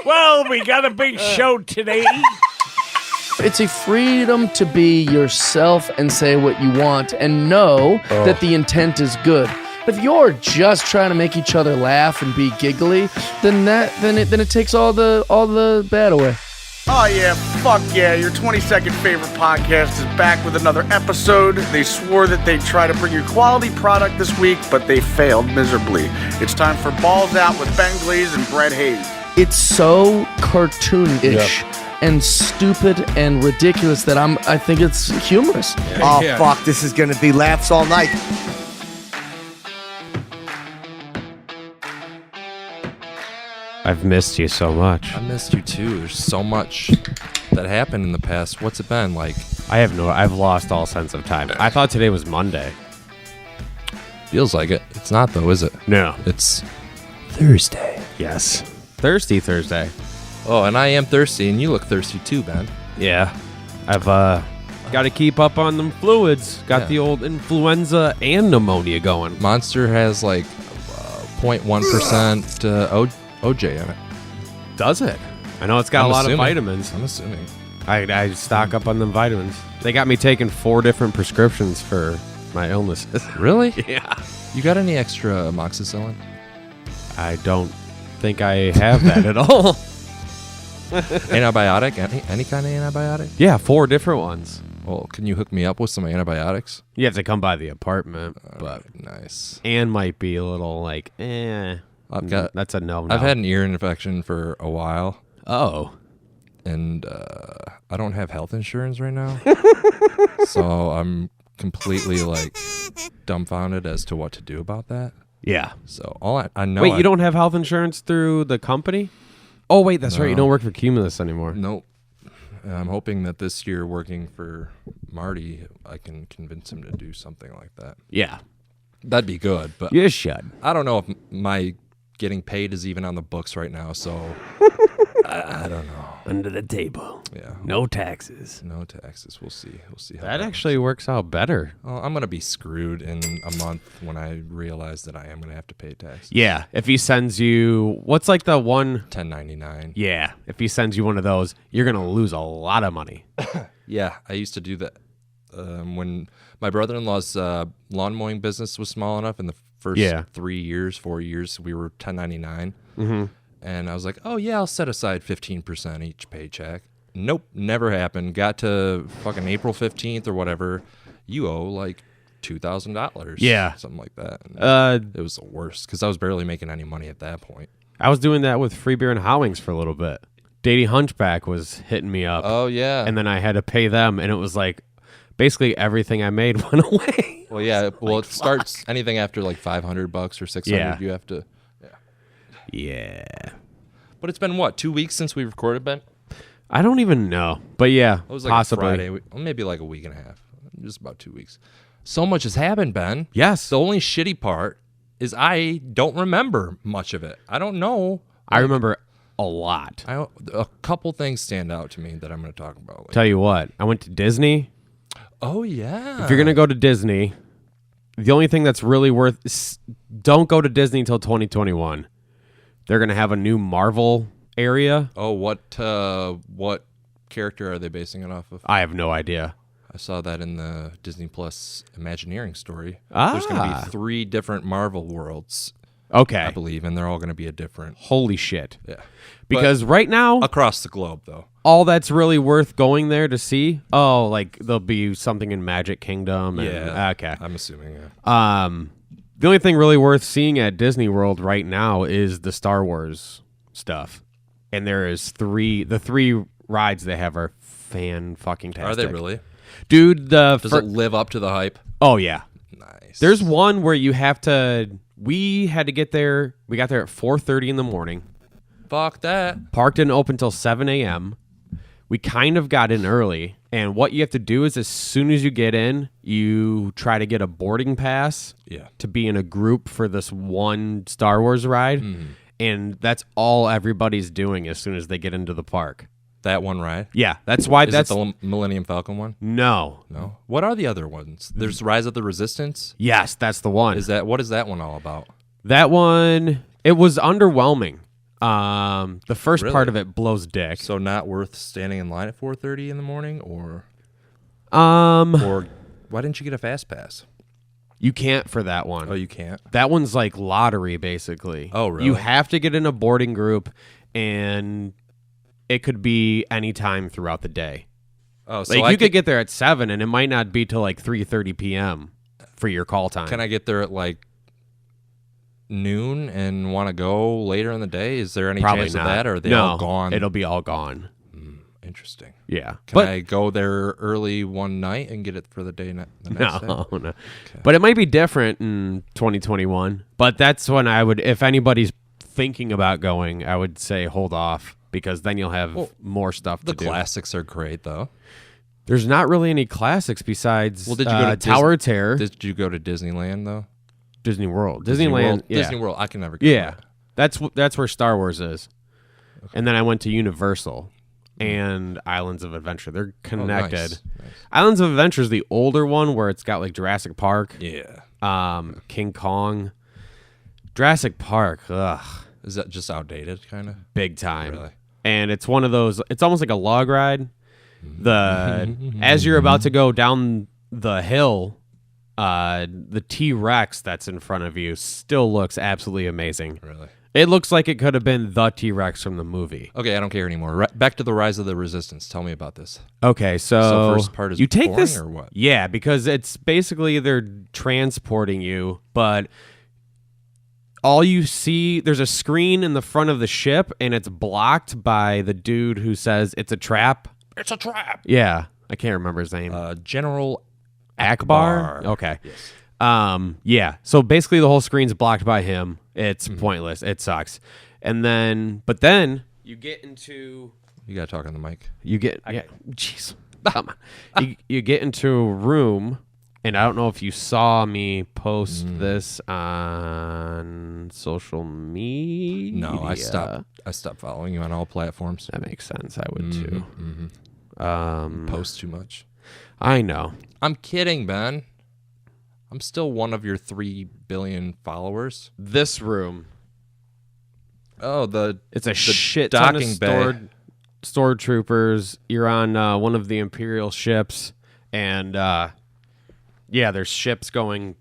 Well, we got a big show today. It's a freedom to be yourself and say what you want and know that the intent is good. But if you're just trying to make each other laugh and be giggly, then it takes all the bad away. Oh yeah, fuck yeah, your 22nd favorite podcast is back with another episode. They swore that they'd try to bring you quality product this week, but they failed miserably. It's time for Balls Out with Ben Glaze and Brett Hayes. It's so cartoonish and stupid and ridiculous that I think it's humorous. Fuck, this is gonna be laughs all night. I've missed you so much. I missed you too. There's so much that happened in the past. What's it been like? I've lost all sense of time. I thought today was Monday. Feels like it. It's not though, is it? No. It's Thursday. Yes. Thirsty Thursday. Oh, and I am thirsty, and you look thirsty too, Ben. Yeah. I've got to keep up on them fluids. Got the old influenza and pneumonia going. Monster has like 0.1% OJ in it. Does it? I know it's got I'm a lot assuming. of vitamins. I'm assuming. I stock up on them vitamins. They got me taking 4 different prescriptions for my illnesses. Really? Yeah. You got any extra amoxicillin? I don't think I have that at all. Antibiotic? Any kind of antibiotic? Yeah, 4 different ones. Well, can you hook me up with some antibiotics? You have to come by the apartment, but Nice. Anne might be a little like, that's a no. I've had an ear infection for a while, Oh. and I don't have health insurance right now. So I'm completely like dumbfounded as to what to do about that. Yeah. So all I know. Wait, you don't have health insurance through the company? Oh, wait, that's right. You No. don't work for Cumulus anymore. Nope. I'm hoping that this year, working for Marty, I can convince him to do something like that. Yeah. That'd be good, but You should. I don't know if my getting paid is even on the books right now. So I don't know. Under the table. Yeah. No taxes. No taxes. We'll see. We'll see. How That goes. actually works out better. Well, I'm gonna be screwed in a month when I realize that I am gonna have to pay taxes. Yeah. If he sends you, what's like the one? 1099. Yeah. If he sends you one of those, you're going to lose a lot of money. Yeah, I used to do that when my brother-in-law's lawn mowing business was small enough. In the first 4 years, we were 1099. Mm-hmm. And I was like, oh, yeah, I'll set aside 15% each paycheck. Nope, never happened. Got to fucking April 15th or whatever. You owe like $2,000. Yeah. Something like that. And it was the worst because I was barely making any money at that point. I was doing that with Free Beer and Howings for a little bit. Datey Hunchback was hitting me up. Oh, yeah. And then I had to pay them, and it was like basically everything I made went away. Well, yeah. Well, it starts anything after like $500 or $600. Yeah. You have to. Yeah. But it's been what, 2 weeks since we recorded, Ben? I don't even know. But yeah, It was like possibly. Friday, maybe like a week and a half, just about 2 weeks. So much has happened, Ben. Yes. The only shitty part is I don't remember much of it. I don't know. I remember a lot. A couple things stand out to me that I'm going to talk about later. Tell you what, I went to Disney. Oh, yeah. If you're going to go to Disney, the only thing that's really don't go to Disney until 2021. They're going to have a new Marvel area. Oh, what character are they basing it off of? I have no idea. I saw that in the Disney Plus Imagineering story. Ah. There's going to be 3 different Marvel worlds, Okay. I believe, and they're all going to be a different. Holy shit. Yeah. Because right now, Across the globe, though. all that's really worth going there to see, like there'll be something in Magic Kingdom. And, Yeah. Okay. I'm assuming, yeah. The only thing really worth seeing at Disney World right now is the Star Wars stuff. And there is the 3 rides they have are fan-fucking-tastic. Are they really? Dude, Does it live up to the hype? Oh, yeah. Nice. There's one where you have to... We had to get there... We got there at 4:30 in the morning. Fuck that. Park didn't open until 7 a.m. We kind of got in early. And what you have to do is as soon as you get in, you try to get a boarding pass to be in a group for this one Star Wars ride. And that's all everybody's doing as soon as they get into the park. That one ride? Yeah, that's why Is it the Millennium Falcon one? No. What are the other ones? There's Rise of the Resistance? Yes, that's the one. What is that one all about? That one, it was underwhelming. The first Really? part of it blows dick. So not worth standing in line at 4:30 in the morning, or Or why didn't you get a fast pass? you can't for that one. Oh, you can't. That one's like lottery, basically. Oh, really? You have to get in a boarding group, and it could be any time throughout the day. Oh, so Like you could get there at 7, and it might not be till like 3:30 p.m. for your call time. Can I get there at like noon and want to go later in the day? Is there any Probably chance not. of that, or are they no, all gone? It'll be all gone. Interesting. Yeah, Can I go there early one night and get it for the day the next day? no. But it might be different in 2021. But that's when I would, if anybody's thinking about going, I would say hold off because then you'll have more stuff The to do. classics are great, though. There's not really any classics besides Well, did you go to Tower of Terror, Did you go to Disneyland, though? Disney World, Disney Disneyland, World, yeah. Disney World. I can never go. Yeah, that's where Star Wars is. And then I went to Universal and Islands of Adventure. They're connected. Nice. Islands of Adventure is the older one where it's got like Jurassic Park, Yeah. King Kong. Jurassic Park, ugh, Is that just outdated, kind of? big time. Really? And it's one of those. It's almost like a log ride. As you're about to go down the hill, the T-Rex that's in front of you still looks absolutely amazing. Really? It looks like it could have been the T-Rex from the movie. Okay, I don't care anymore. Back to the Rise of the Resistance. Tell me about this. Okay, so first part is you take boring this, or what? Yeah, because it's basically they're transporting you, but all you see, there's a screen in the front of the ship, and it's blocked by the dude who says it's a trap. It's a trap. Yeah, I can't remember his name. General Akbar. Okay. Yeah. So basically, the whole screen's blocked by him. It's pointless. It sucks. And then, but then you get into. You got to talk on the mic. You get. Yeah. Jeez. Come on. You get into a room, and I don't know if you saw me post this on social media. No, I stopped following you on all platforms. That makes sense. I would too. Post too much. I know. I'm kidding, Ben. I'm still one of your 3 billion followers. This room. Oh, It's a shit ton of docking bay. stored troopers. You're on one of the Imperial ships, and yeah, there's ships going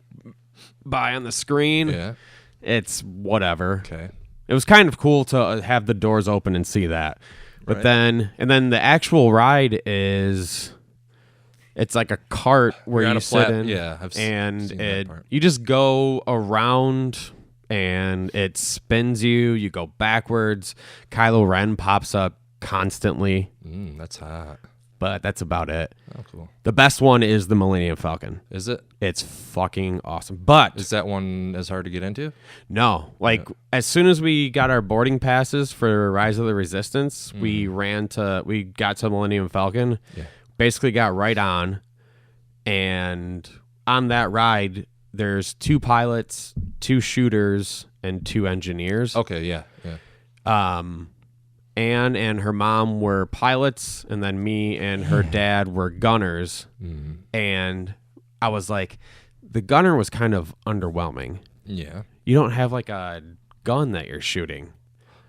by on the screen. Yeah. It's whatever. Okay. It was kind of cool to have the doors open and see that. But Right. then the actual ride is, it's like a cart where You're on you a sit flat- in, yeah, I've and seen that part. you just go around and it spins you. You go backwards. Kylo Ren pops up constantly, That's hot. but that's about it. Oh, cool. The best one is the Millennium Falcon. Is it? It's fucking awesome. But Is that one as hard to get into? no, like as soon as we got our boarding passes for Rise of the Resistance, we got to Millennium Falcon. Yeah. Basically got right on, and on that ride, there's 2 pilots, 2 shooters, and 2 engineers. Okay, yeah. Anne and her mom were pilots, and then me and her dad were gunners. And I was like, the gunner was kind of underwhelming. Yeah. You don't have like a gun that you're shooting.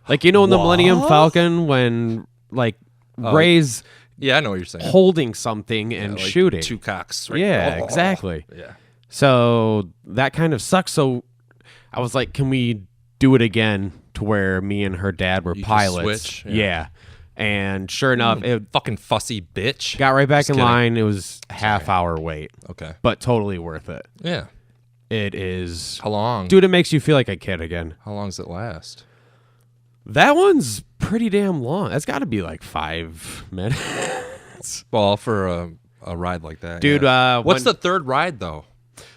Like, you know, in the Millennium Falcon when like Rey's Yeah, I know what you're saying. holding something and Like shooting. 2 cocks. Right? Yeah, Oh. exactly. Yeah. So that kind of sucks. So I was like, can we do it again to where me and her dad were You just pilots? switch? Yeah. Yeah. And sure enough, it Fucking fussy bitch. got right back Just in kidding. line. It was a half-hour wait, Okay. but totally worth it. Yeah. It is. How long? Dude, it makes you feel like a kid again. How long does it last? That one's pretty damn long. That's got to be like 5 minutes. Well, for a ride like that. Dude, yeah. What's when- the third ride, though?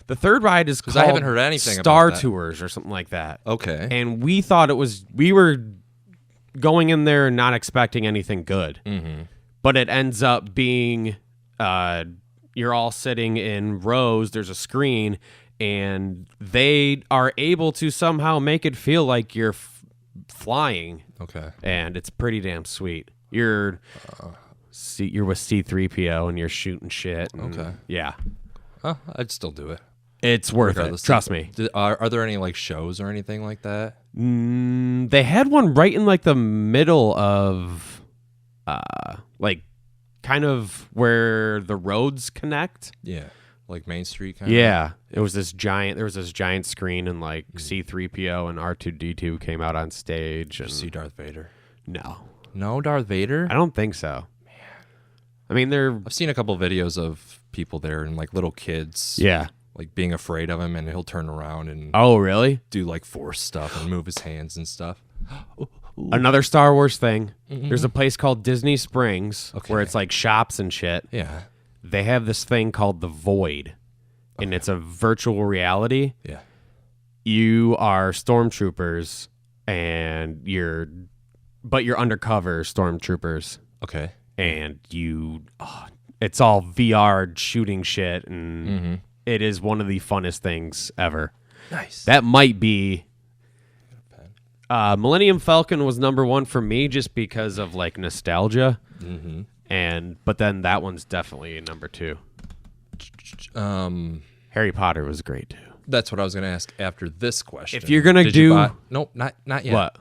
The third ride is called I haven't heard anything about Star that. Tours or something like that. Okay. And we thought we were going in there not expecting anything good. Mm-hmm. But it ends up being you're all sitting in rows, there's a screen, and they are able to somehow make it feel like you're flying, Okay. and it's pretty damn sweet. You're with C-3PO and you're shooting shit. and- Okay. Yeah. Oh, I'd still do it. It's worth it. regardless. Trust me. Are there any like shows or anything like that? They had one right in like the middle of, like, kind of where the roads connect. Yeah, like Main Street kind of. Yeah, there was this giant screen, and like C-3PO and R2-D2 came out on stage. Did And you see Darth Vader? no, Darth Vader. I don't think so. I mean, I've seen a couple videos of people there and like little kids. yeah. Like being afraid of him, and he'll turn around and Oh, really? do like Force stuff and move his hands and stuff. Another Star Wars thing. There's a place called Disney Springs Okay. where it's like shops and shit. Yeah, They have this thing called the Void, and it's a virtual reality. yeah. You are stormtroopers, and you're undercover stormtroopers, Okay. and it's all VR shooting shit, and it is one of the funnest things ever. Nice. That might be. Millennium Falcon was number one for me just because of like nostalgia, but then that one's definitely number two. Harry Potter was great too. That's what I was going to ask after this question. If you're gonna Did you do- buy- nope, not yet. What?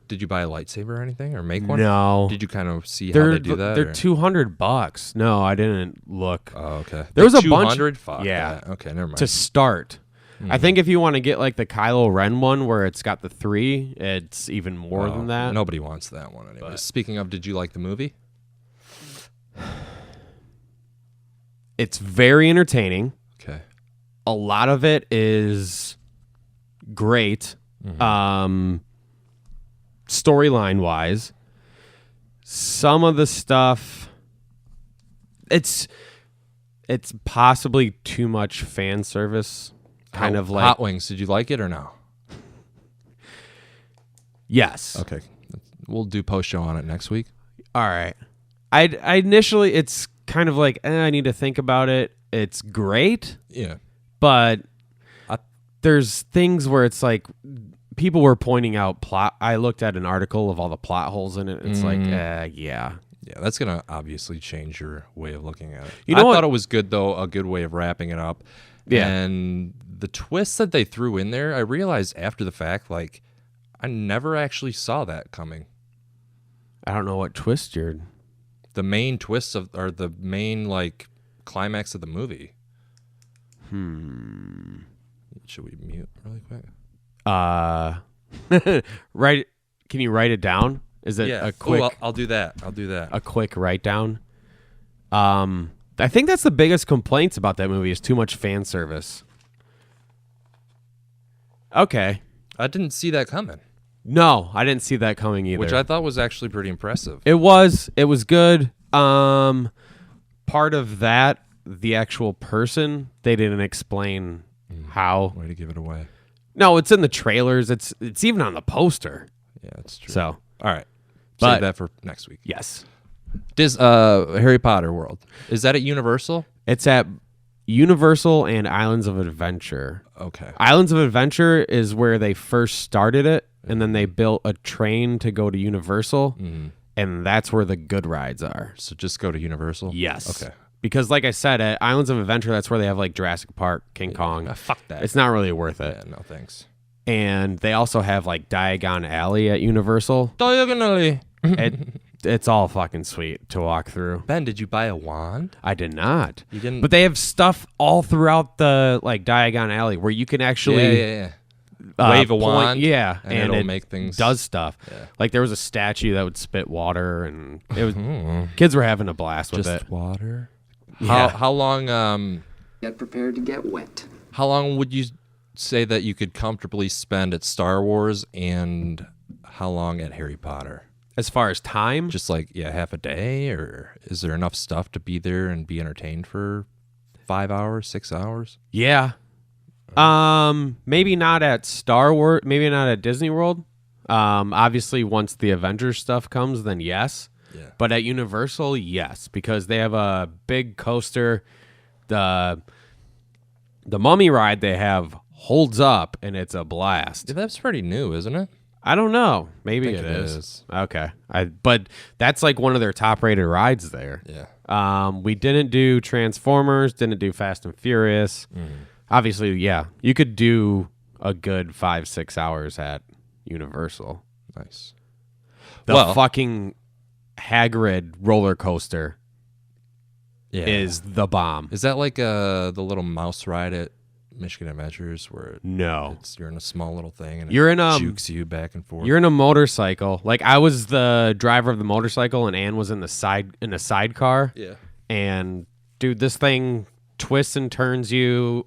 Did you buy a lightsaber or anything, or make one? No. Did you kind of see how they do that? They're or- $200. No, I didn't look. Oh, okay. There was a bunch- 200? Fuck Yeah. that. Okay, never mind. To start. I think if you want to get like the Kylo Ren one where it's got the 3, it's even more Oh, than that. Nobody wants that one anyway. Speaking of, did you like the movie? It's very entertaining. Okay. A lot of it is great. Storyline wise, some of the stuff it's possibly too much fan service. Kind of like Hot Wings. Did you like it or no? yes. Okay. We'll do post show on it next week. All right. I initially it's kind of like I need to think about it. It's great, Yeah. but there's things where it's like people were pointing out plot. I looked at an article of all the plot holes in it. It's like, yeah. Yeah, that's gonna obviously change your way of looking at it. You know I what- thought it was good though, a good way of wrapping it up. Yeah. And the twists that they threw in there, I realized after the fact, like I never actually saw that coming. I don't know what twist you're. The main twists or the main like climax of the movie. Should we mute really quick? Write. Can you write it down? Is it a quick? I'll do that. I'll do that. A quick write down. I think that's the biggest complaints about that movie is too much fan service. Okay. I didn't see that coming, No, I didn't see that coming either. which I thought was actually pretty impressive. It was good. Part of that, the actual person, they didn't explain how. Way to give it away. No, it's in the trailers. It's even on the poster. Yeah, that's true. So, all right, But- save that for next week. yes. Harry Potter World, is that at Universal? It's at Universal and Islands of Adventure. Okay. Islands of Adventure is where they first started it, and then they built a train to go to Universal, and that's where the good rides are. So just go to Universal. Yes. Okay. Because, like I said, at Islands of Adventure, that's where they have like Jurassic Park, King Kong. Fuck that. It's not really worth it. Yeah, no thanks. And they also have like Diagon Alley at Universal. Diagonally. It's all fucking sweet to walk through. Ben, did you buy a wand? I did not. You didn't. But they have stuff all throughout the like Diagon Alley where you can actually yeah. Wave a point- wand. yeah, and it'll it make things. does stuff. Like there was a statue that would spit water, and it was kids were having a blast with just it. water. Yeah. How long? Get prepared to get wet. How long would you say that you could comfortably spend at Star Wars, and how long at Harry Potter? As far as time, Just like half a day, or is there enough stuff to be there and be entertained for 5 hours, 6 hours? yeah. Maybe not at Star Wars, maybe not at Disney World. Obviously once the Avengers stuff comes, then yes. Yeah. But at Universal, yes, because they have a big coaster. The Mummy ride they have holds up, and it's a blast. Yeah, that's pretty new, isn't it? I don't know. Maybe think it it is. is. Okay. But that's like one of their top rated rides there. Yeah. We didn't do Transformers, didn't do Fast and Furious. Obviously, yeah. You could do a good 5-6 hours at Universal. Nice. The fucking Hagrid roller coaster Yeah. is the bomb. Is that like the little mouse ride at Michigan Adventures where No. you're in a small little thing and You're it in a jukes you back and forth? You're in a motorcycle. Like I was the driver of the motorcycle and Ann was in a sidecar. Yeah. And dude, this thing twists and turns you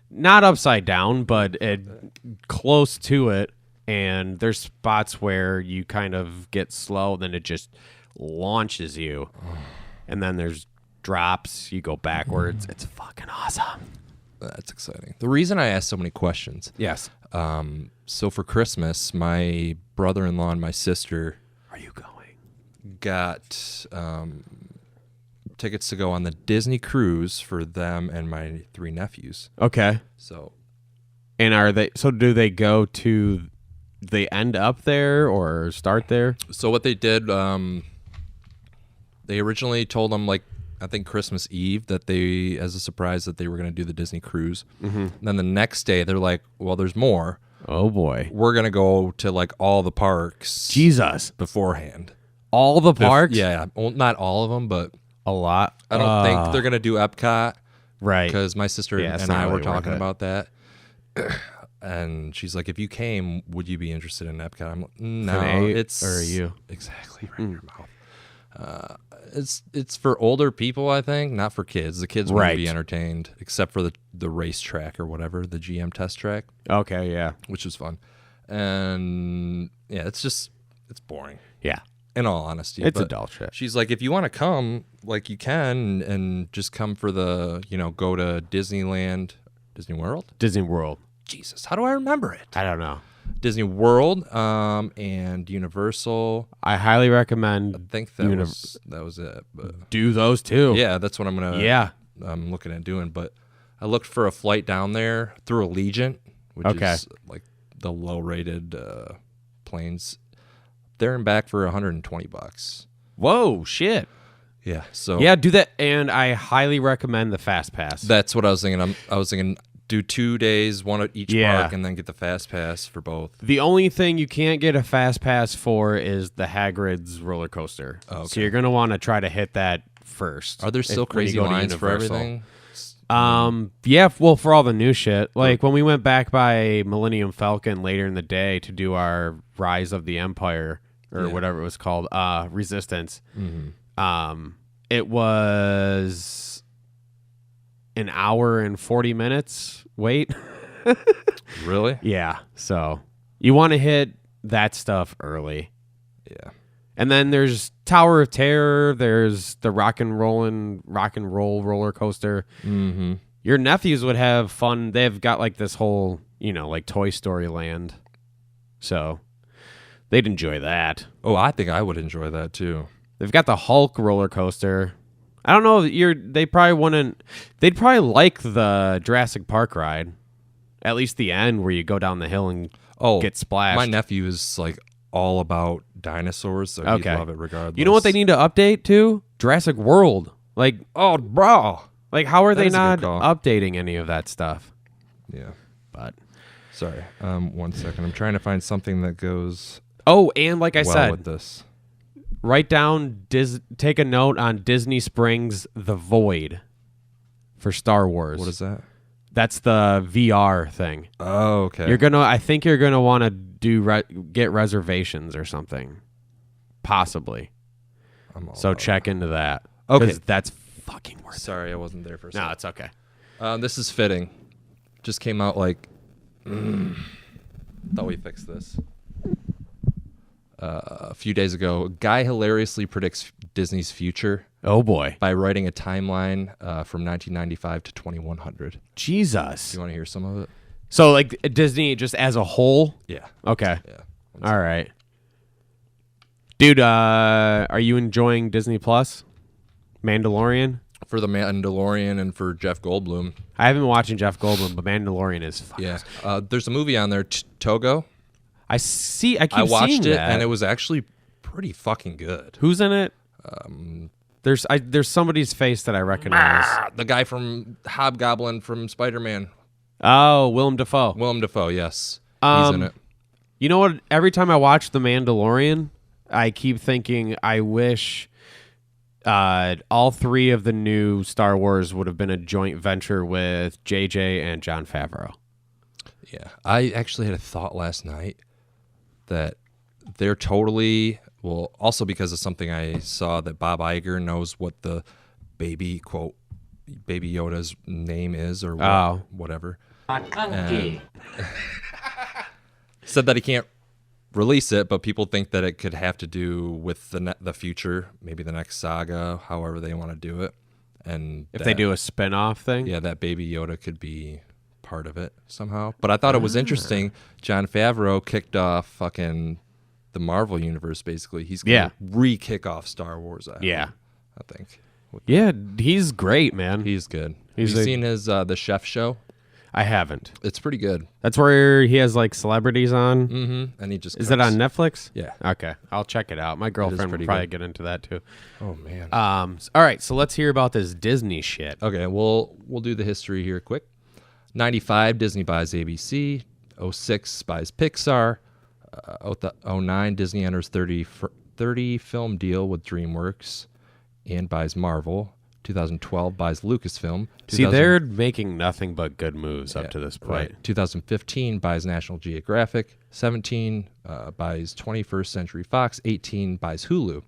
not upside down, but close to it. And there's spots where you kind of get slow, then it just launches you. And then there's drops, you go backwards. It's fucking awesome. That's exciting. The reason I asked so many questions. Yes. So for Christmas, my brother-in-law and my sister Are you going? got tickets to go on the Disney cruise for them and my 3 nephews. Okay. So And do they go to, they end up there or start there? So what they did, they originally told them, like, I think Christmas Eve, that they, as a surprise, that they were going to do the Disney cruise. Mm-hmm. And then the next day, they're like, well, there's more. Oh boy. We're going to go to, like, all the parks Jesus. beforehand. All the parks? Yeah. Well, not all of them, but A lot. I don't think they're going to do Epcot. Right. Because my sister Yeah, it's and not I were really worth talking it. about that. And she's like, if you came, would you be interested in Epcot? I'm like, no, Nate, it's... or you? Exactly, right in your mouth. It's for older people, I think, not for kids. The kids wouldn't be Right. entertained, except for the racetrack or whatever, the GM test track, Okay, yeah. which was fun. And yeah, it's boring, Yeah. in all honesty. It's But adult shit. she's like, if you want to come, like you can, and just come for the, go to Disneyland, Disney World? Disney World. Jesus, how do I remember it? I don't know. Disney World, and Universal. I highly I recommend think that was it. But do those too. yeah, that's what I'm gonna. Yeah. I'm looking at doing. But I looked for a flight down there through Allegiant, which Okay. is like the low-rated planes. There and back for $120. Whoa, shit. Yeah. So Yeah, do that. And I highly recommend the Fast Pass. that's what I was thinking. I was thinking do 2 days, one at each Yeah. park, and then get the fast pass for both. The only thing you can't get a Fast Pass for is the Hagrid's roller coaster. Okay. So you're going to want to try to hit that first. Are there still when you crazy go to lines for Universal. everything? Yeah, well, for all the new shit. Like when we went back by Millennium Falcon later in the day to do our Rise of the Empire or whatever it was called, Resistance. It was an hour and 40 minutes wait. Really? Yeah, so you want to hit that stuff early. Yeah. And then there's Tower of Terror. There's the rock and roll roller coaster. Mm-hmm. Your nephews would have fun. They've got like this whole, like Toy Story land. So they'd enjoy that. Oh, I think I would enjoy that too. They've got the Hulk roller coaster. I don't know. They probably wouldn't. They'd probably like the Jurassic Park ride. At least the end where you go down the hill and get splashed. My nephew is like all about dinosaurs, so he'd love it regardless. You know what they need to update to? Jurassic World. Like, Oh, bro. like how are That they is a not good call. updating any of that stuff? Yeah. But Sorry. 1 second. I'm trying to find something that goes and like I well said, with this. write down take a note on Disney Springs The Void for Star Wars. What is that? That's the VR thing. Oh, okay. I think you're gonna want to get reservations or something, possibly. I'm all So about check into that. Okay. 'Cause that's fucking worth it. Sorry, I wasn't there for a it. No, second. it's okay. This is fitting. Just came out like. Thought we fixed this. A few days ago, a guy hilariously predicts Disney's future Oh boy, by writing a timeline from 1995 to 2100. Jesus. Do you want to hear some of it? So like Disney just as a whole. Yeah. Okay. Yeah. All right. Dude, are you enjoying Disney Plus? Mandalorian? For the Mandalorian and for Jeff Goldblum. I haven't been watching Jeff Goldblum, but Mandalorian is fucking. Yeah. There's a movie on there, Togo. I keep I watched seeing it, that. and it was actually pretty fucking good. Who's in it? There's somebody's face that I recognize. The guy from Hobgoblin from Spider-Man. Oh, Willem Dafoe. Willem Dafoe, yes. He's in it. You know what? Every time I watch The Mandalorian, I keep thinking I wish all 3 of the new Star Wars would have been a joint venture with JJ and Jon Favreau. Yeah. I actually had a thought last night that they're totally, well, also because of something I saw that Bob Iger knows what the baby Yoda's name is or whatever. And said that he can't release it, but people think that it could have to do with the future, maybe the next saga, however they want to do it. And If they do a spin-off thing? yeah, that baby Yoda could be part of it somehow. But I thought it was interesting. Jon Favreau kicked off fucking the Marvel universe, basically. He's going to re-kick off Star Wars. I think. Yeah, he's great, man. He's good. He's Have you seen his The Chef Show? I haven't. It's pretty good. That's where he has like celebrities on. Mm-hmm. And he just Is it on Netflix? Yeah. Okay, I'll check it out. My girlfriend will pretty probably good. get into that too. Oh man. All right, so let's hear about this Disney shit. Okay, we'll do the history here quick. 95, Disney buys ABC. 06 buys Pixar. 09, Disney enters 30 film deal with DreamWorks and buys Marvel. 2012 buys Lucasfilm. See, they're making nothing but good moves up to this point. Right. 2015 buys National Geographic. 17 buys 21st Century Fox. 18 buys Hulu.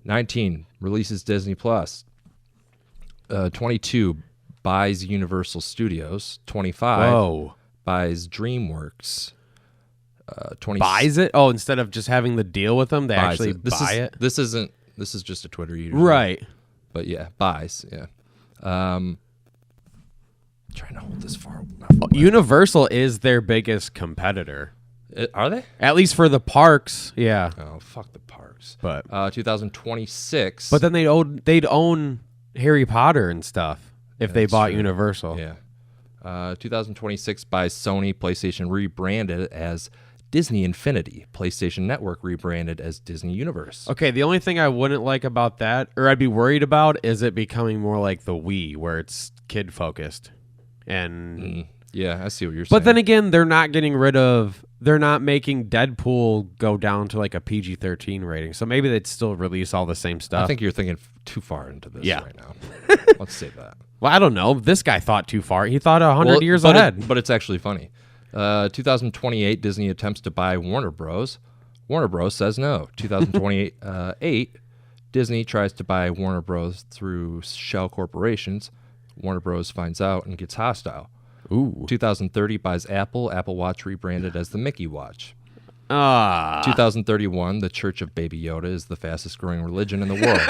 19 releases Disney Plus. 22 buys Universal Studios. 25 buys DreamWorks. 20 buys it? Oh, instead of just having the deal with them, they actually buy it? This is just a Twitter user. Right. But yeah, buys. Yeah. Trying to hold this far. Universal is their biggest competitor. Are they? At least for the parks, yeah. Oh, fuck the parks. But 2026. But then they'd own Harry Potter and stuff if they bought true. Universal. Yeah. 2026 buys Sony. PlayStation rebranded as Disney Infinity. PlayStation Network rebranded as Disney Universe. Okay, the only thing I wouldn't like about that, or I'd be worried about, is it becoming more like the Wii, where it's kid-focused. And Yeah, I see what you're saying. But then again, they're not making Deadpool go down to like a PG-13 rating. So maybe they'd still release all the same stuff. I think you're thinking too far into this right now. Let's save that. Well, I don't know. This guy thought too far. He thought 100 years ahead. But it's actually funny. 2028, Disney attempts to buy Warner Bros. Warner Bros. Says no. 2028, Disney tries to buy Warner Bros. Through shell corporations. Warner Bros. Finds out and gets hostile. Ooh. 2030 buys Apple. Apple Watch rebranded as the Mickey Watch. 2031, the Church of Baby Yoda is the fastest growing religion in the world.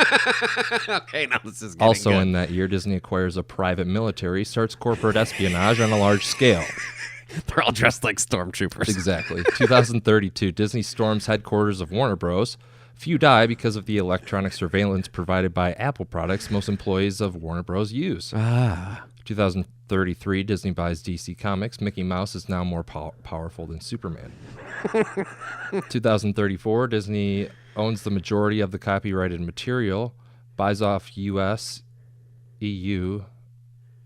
Okay, now this is getting Also good. in that year, Disney acquires a private military, starts corporate espionage on a large scale. They're all dressed like stormtroopers. Exactly. 2032, Disney storms headquarters of Warner Bros. Few die because of the electronic surveillance provided by Apple products most employees of Warner Bros. Use. 2033, Disney buys DC Comics. Mickey Mouse is now more powerful than Superman. 2034, Disney owns the majority of the copyrighted material, buys off US, EU,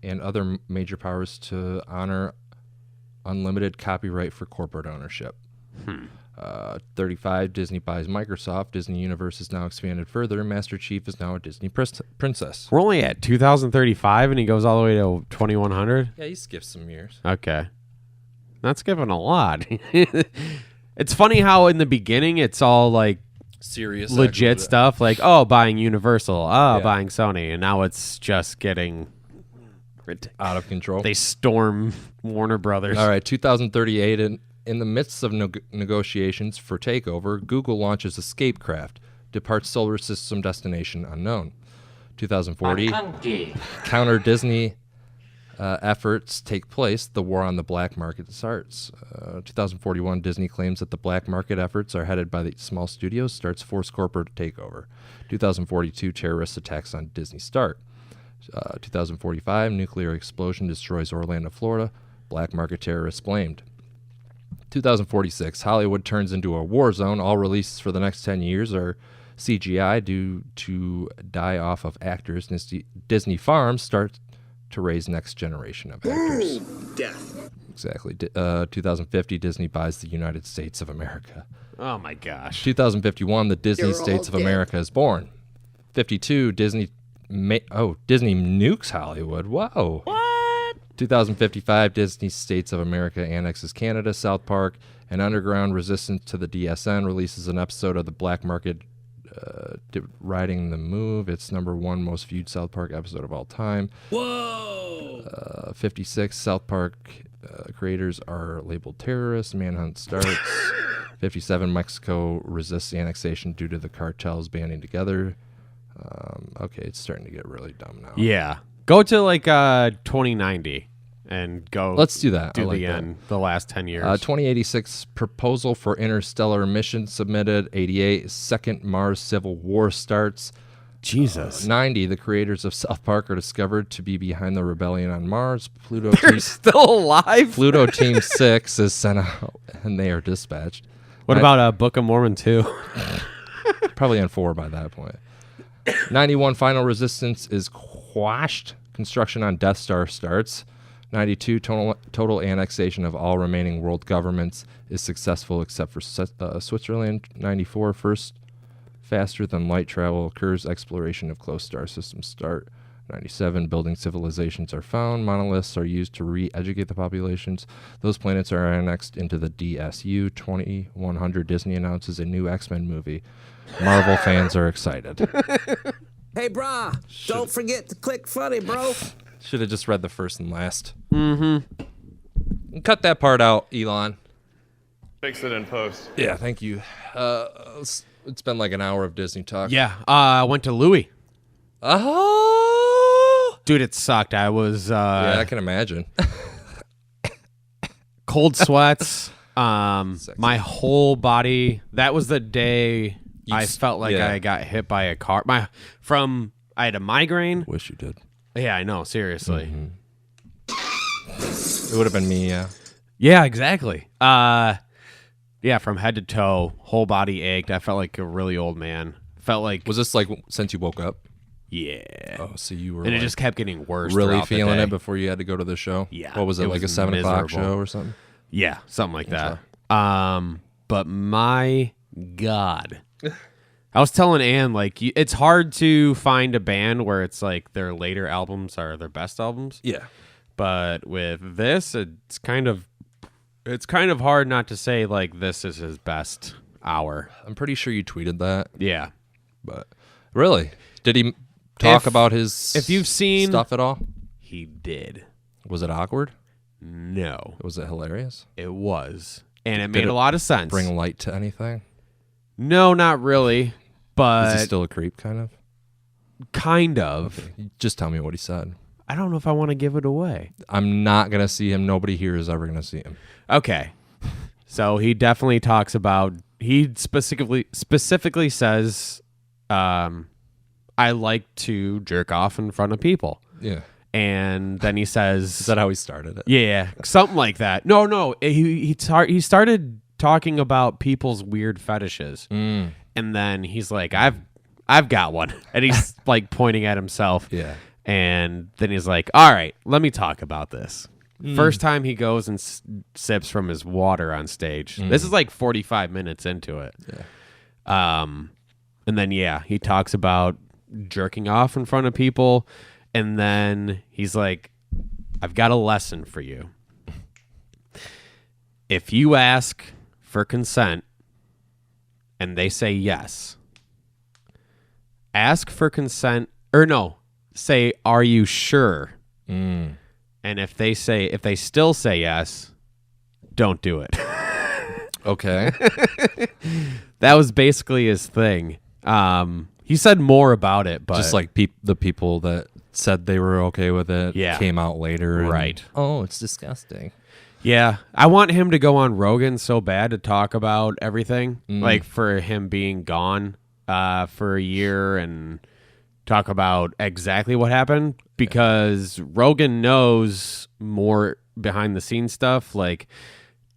and other major powers to honor unlimited copyright for corporate ownership. 35, Disney buys Microsoft. Disney Universe is now expanded further. Master Chief is now a Disney princess. We're only at 2035 and he goes all the way to 2100? Yeah, he skips some years. Okay. That's giving a lot. It's funny how in the beginning it's all like Serious, legit actually. stuff, like, buying Universal, buying Sony, and now it's just getting Out of control. They storm Warner Brothers. All right, 2038, in the midst of negotiations for takeover, Google launches Escapecraft, departs solar system destination unknown. 2040, counter Disney efforts take place. The war on the black market starts. 2041, Disney claims that the black market efforts are headed by the small studios, starts forced corporate takeover. 2042, terrorist attacks on Disney start. 2045, nuclear explosion destroys Orlando, Florida. Black market terrorists blamed. 2046, Hollywood turns into a war zone. All releases for the next 10 years are CGI due to die off of actors. Disney Farms to raise next generation of actors. Death. Exactly. 2050, Disney buys the United States of America. Oh my gosh. 2051, the Disney They're all States of dead. America is born. 52, Disney nukes Hollywood. Whoa. What? 2055, Disney States of America annexes Canada. South Park, an underground resistance to the DSN, releases an episode of the Black Market riding the move. It's #1 most viewed South Park episode of all time. Whoa. 56, South Park creators are labeled terrorists. Manhunt starts. 57, Mexico resists annexation due to the cartels banding together. Okay, it's starting to get really dumb now. Yeah. Go to like 2090 and go. Let's do that. Do I like the that. end, the last 10 years. 2086, proposal for interstellar mission submitted. 88, second Mars Civil War starts. Jesus. 90, the creators of South Park are discovered to be behind the rebellion on Mars. Pluto They're still alive. Pluto Team 6 is sent out, and they are dispatched. What about Book of Mormon 2? Probably on 4 by that point. 91, final resistance is quashed. Construction on Death Star starts. 92, total annexation of all remaining world governments is successful except for Switzerland. 94, first faster than light travel occurs. Exploration of close star systems start. 97, building civilizations are found. Monoliths are used to re-educate the populations. Those planets are annexed into the DSU. 2100, Disney announces a new X-Men movie. Marvel fans are excited. Hey, brah, don't forget to click funny, bro. Should have just read the first and last. Mm-hmm. Cut that part out, Elon. Fix it in post. Yeah, thank you. It's been like an hour of Disney talk. Yeah. I went to Louis. Oh! Dude, it sucked. I was Yeah, I can imagine. cold sweats. My whole body. That was the day I felt like I got hit by a car. I had a migraine. Wish you did. Yeah, I know. Seriously. It would have been me, yeah. Yeah, exactly. Yeah, from head to toe, whole body ached. I felt like a really old man. Felt like Was this like since you woke up? yeah. Oh, so you were And it like just kept getting worse. really throughout the feeling day. it before you had to go to the show? Yeah, What was it, it like was a 7 o'clock miserable. show or something? Yeah, something like that. But my God. I was telling Ann, like, it's hard to find a band where it's like their later albums are their best albums. Yeah. But with this, it's kind of hard not to say like this is his best hour. I'm pretty sure you tweeted that, Yeah. but really? Did he talk If- about his if you've seen- stuff at all? He did. Was it awkward? No, Was it hilarious? it was. And it Did made it a lot of sense. Bring light to anything? No, not really. Is But he still a creep, kind of? kind of. Just tell me what he said. I don't know if I want to give it away. I'm not going to see him. Nobody here is ever going to see him. Okay. So he definitely talks about, he specifically says, I like to jerk off in front of people. Yeah. And then he says, Is that how he started it? yeah, something like that. No. He started talking about people's weird fetishes. Mm. And then he's like, I've got one. And he's like pointing at himself. Yeah. And then he's like, all right, let me talk about this. First time he goes and sips from his water on stage. This is like 45 minutes into it. Yeah. And then, yeah, he talks about jerking off in front of people. And then he's like, I've got a lesson for you. If you ask for consent and they say yes, ask for consent, or no, say, are you sure? Mm. And if they still say yes, don't do it. Okay. That was basically his thing. He said more about it, but Just like the people that said they were okay with it Yeah. came out later. And, Right. Oh, it's disgusting. yeah, I want him to go on Rogan so bad to talk about everything, like for him being gone for a year and talk about exactly what happened, because Rogan knows more behind the scenes stuff. Like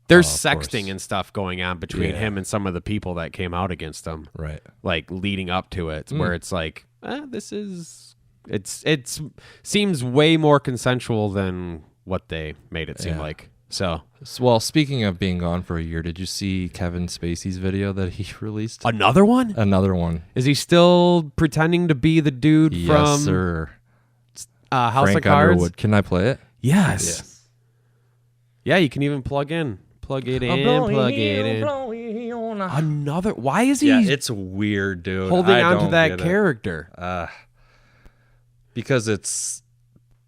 there's of sexting course. and stuff going on between Yeah. him and some of the people that came out against him, Right. like leading up to it, where it's like, this is It's seems way more consensual than what they made it seem like. So, well, speaking of being gone for a year, did you see Kevin Spacey's video that he released? Another one? Another one. Is he still pretending to be the dude Yes, from sir. House Frank of Cards? Underwood. Can I play it? Yes. Yeah, you can even plug it in. Plug it in. Another. Why is he Yeah, it's weird, dude. holding I on to don't that get it. character? Because it's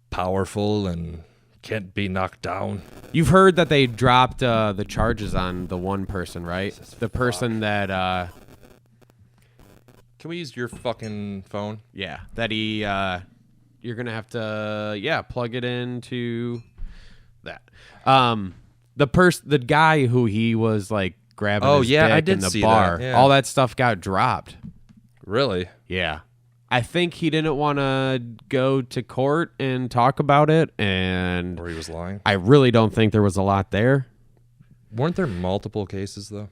powerful and can't be knocked down. You've heard that they dropped the charges on the one person, right? The person that, Can we use your fucking phone? yeah, that he, you're gonna have to, plug it into that. The guy who he was like grabbing Oh, his yeah, dick I did in the see bar, that, yeah. all that stuff got dropped. Really? Yeah. I think he didn't want to go to court and talk about it, and Or he was lying? I really don't think there was a lot there. Weren't there multiple cases, though?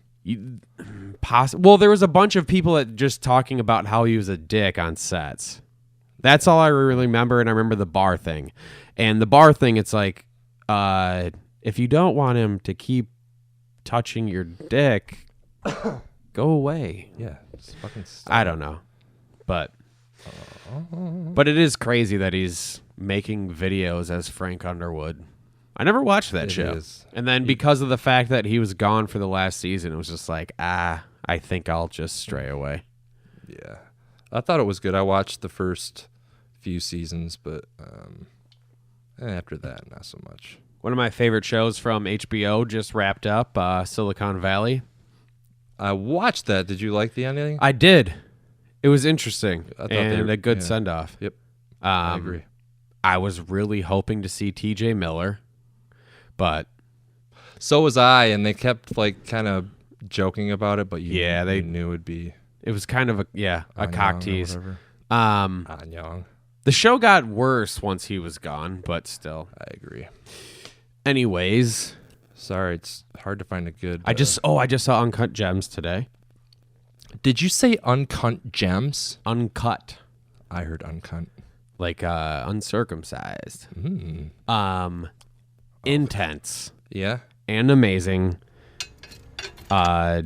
Well, there was a bunch of people that just talking about how he was a dick on sets. That's all I really remember, and I remember the bar thing. And the bar thing, it's like, if you don't want him to keep touching your dick, go away. Yeah. It's fucking I don't know, but it is crazy that he's making videos as Frank Underwood. I never watched that show. is. And then because of the fact that he was gone for the last season, it was just like, I think I'll just stray away. Yeah. I thought it was good. I watched the first few seasons, but after that, not so much. One of my favorite shows from HBO just wrapped up, Silicon Valley. I watched that. Did you like the ending? I did. It was interesting I thought and a good send-off. Yep. I agree. I was really hoping to see T.J. Miller, but So was I, and they kept like kind of joking about it, but they knew it'd be it was kind of a Anyang cock or tease. whatever. Anyang. The show got worse once he was gone, but still. I agree. Anyways, Sorry, it's hard to find a good. I just saw Uncut Gems today. Did you say uncut gems? Uncut, I heard uncut. like uncircumcised. Intense Yeah. and amazing. I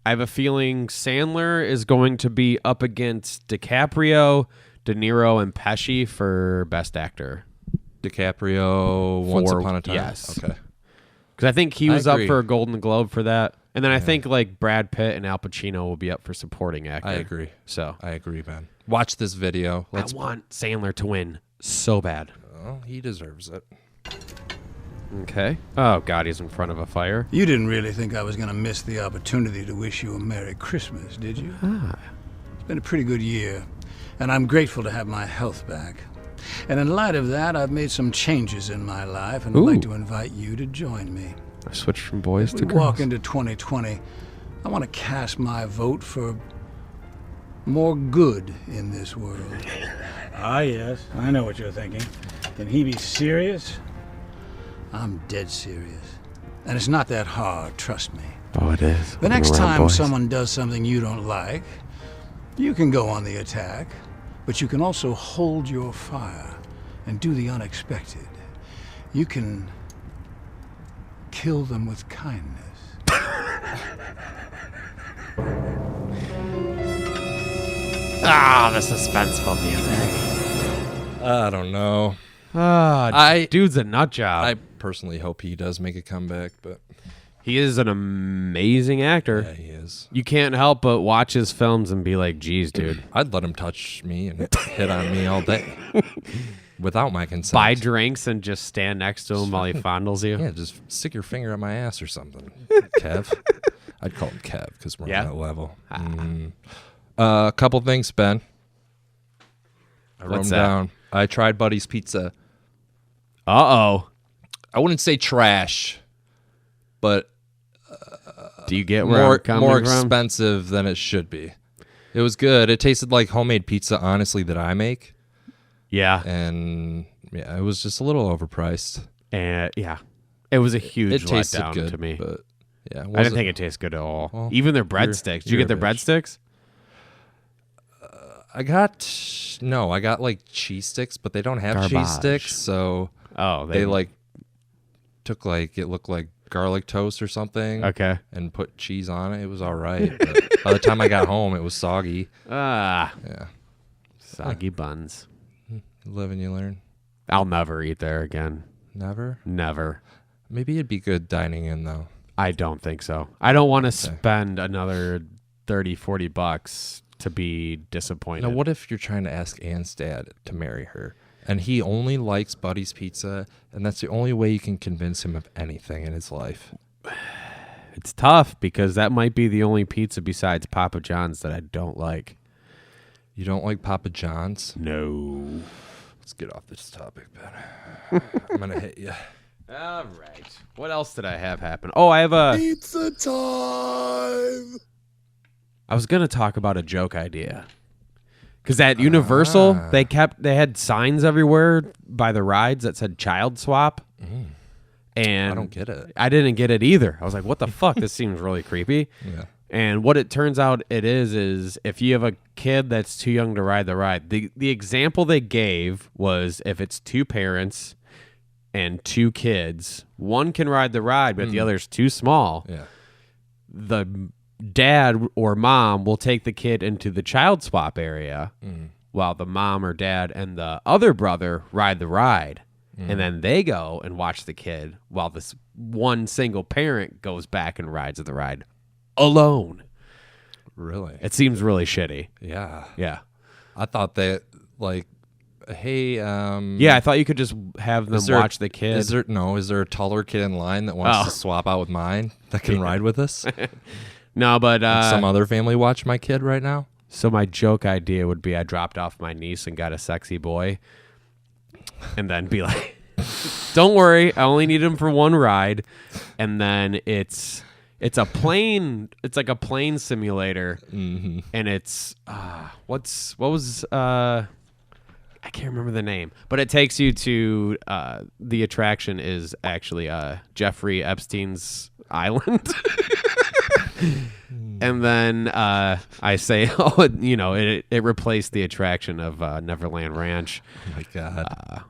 have a feeling Sandler is going to be up against DiCaprio, De Niro, and Pesci for Best Actor. DiCaprio, Once For- Upon a Time. yes. Okay. Because I think he was up agree. for a Golden Globe for that. And then I think like Brad Pitt and Al Pacino will be up for supporting actor. I agree. So I agree, man. Watch this video. I want Sandler to win so bad. Oh, he deserves it. Okay. Oh, God, he's in front of a fire. You didn't really think I was going to miss the opportunity to wish you a Merry Christmas, did you? It's been a pretty good year, and I'm grateful to have my health back. And in light of that, I've made some changes in my life, and I'd like to invite you to join me. I switched from boys As to we girls. walk into 2020, I want to cast my vote for more good in this world. Ah, yes. I know what you're thinking. Can he be serious? I'm dead serious. And it's not that hard, trust me. Oh, it is. The next time someone does something you don't like, you can go on the attack, but you can also hold your fire and do the unexpected. You can kill them with kindness. The suspenseful music. I don't know. Dude's a nut job. I personally hope he does make a comeback, but He is an amazing actor. yeah, he is. You can't help but watch his films and be like, geez, dude. I'd let him touch me and hit on me all day without my consent. Buy drinks and just stand next to him while he fondles you. Yeah, just stick your finger on my ass or something, Kev. I'd call him Kev because we're Yeah? on that level. A couple things, Ben. I wrote What's them that? down. I tried Buddy's Pizza. Uh-oh. I wouldn't say trash, but Do you get where I'm coming more from? expensive than it should be. It was good. It tasted like homemade pizza, honestly, that I make. Yeah. And yeah, it was just a little overpriced. And yeah. It was a huge It tasted letdown good to me. but yeah, I didn't think it tasted good at all. Well, Even their you're- breadsticks. Did you you're get their a bitch. breadsticks? I got No, I got like cheese sticks, but they don't have cheese Garbage. sticks, so they like took like it looked like garlic toast or something. Okay. And put cheese on it. It was all right. But by the time I got home, it was soggy. Yeah. Soggy buns. Live and you learn. I'll never eat there again. Never? Never. Maybe it'd be good dining in, though. I don't think so. I don't want to spend another $30-$40 to be disappointed. Now, what if you're trying to ask Ann's dad to marry her, and he only likes Buddy's Pizza, and that's the only way you can convince him of anything in his life? It's tough because that might be the only pizza besides Papa John's that I don't like. You don't like Papa John's? No. Let's get off this topic, Ben. I'm going to hit you. All right. What else did I have happen? Oh, I have a... Pizza time! I was going to talk about a joke idea. Because at Universal, they had signs everywhere by the rides that said child swap. And I don't get it. I didn't get it either. I was like, what the fuck? This seems really creepy. Yeah. And what it turns out it is if you have a kid that's too young to ride the ride, the example they gave was if it's two parents and two kids, one can ride the ride, but the other's too small. Yeah. The dad or mom will take the kid into the child swap area while the mom or dad and the other brother ride the ride. And then they go and watch the kid while this one single parent goes back and rides the ride alone. Really? It seems really shitty. Yeah. Yeah. I thought that, like, hey, yeah, I thought you could just have them watch the kid. Is there a taller kid in line that wants to swap out with mine that can ride with us? No, but some other family watch my kid right now? So my joke idea would be I dropped off my niece and got a sexy boy. And then be like, don't worry, I only need him for one ride. And then it's a plane. It's like a plane simulator, and it's I can't remember the name, but it takes you to the attraction is actually Jeffrey Epstein's island. And then I say, it replaced the attraction of Neverland Ranch. Oh my God.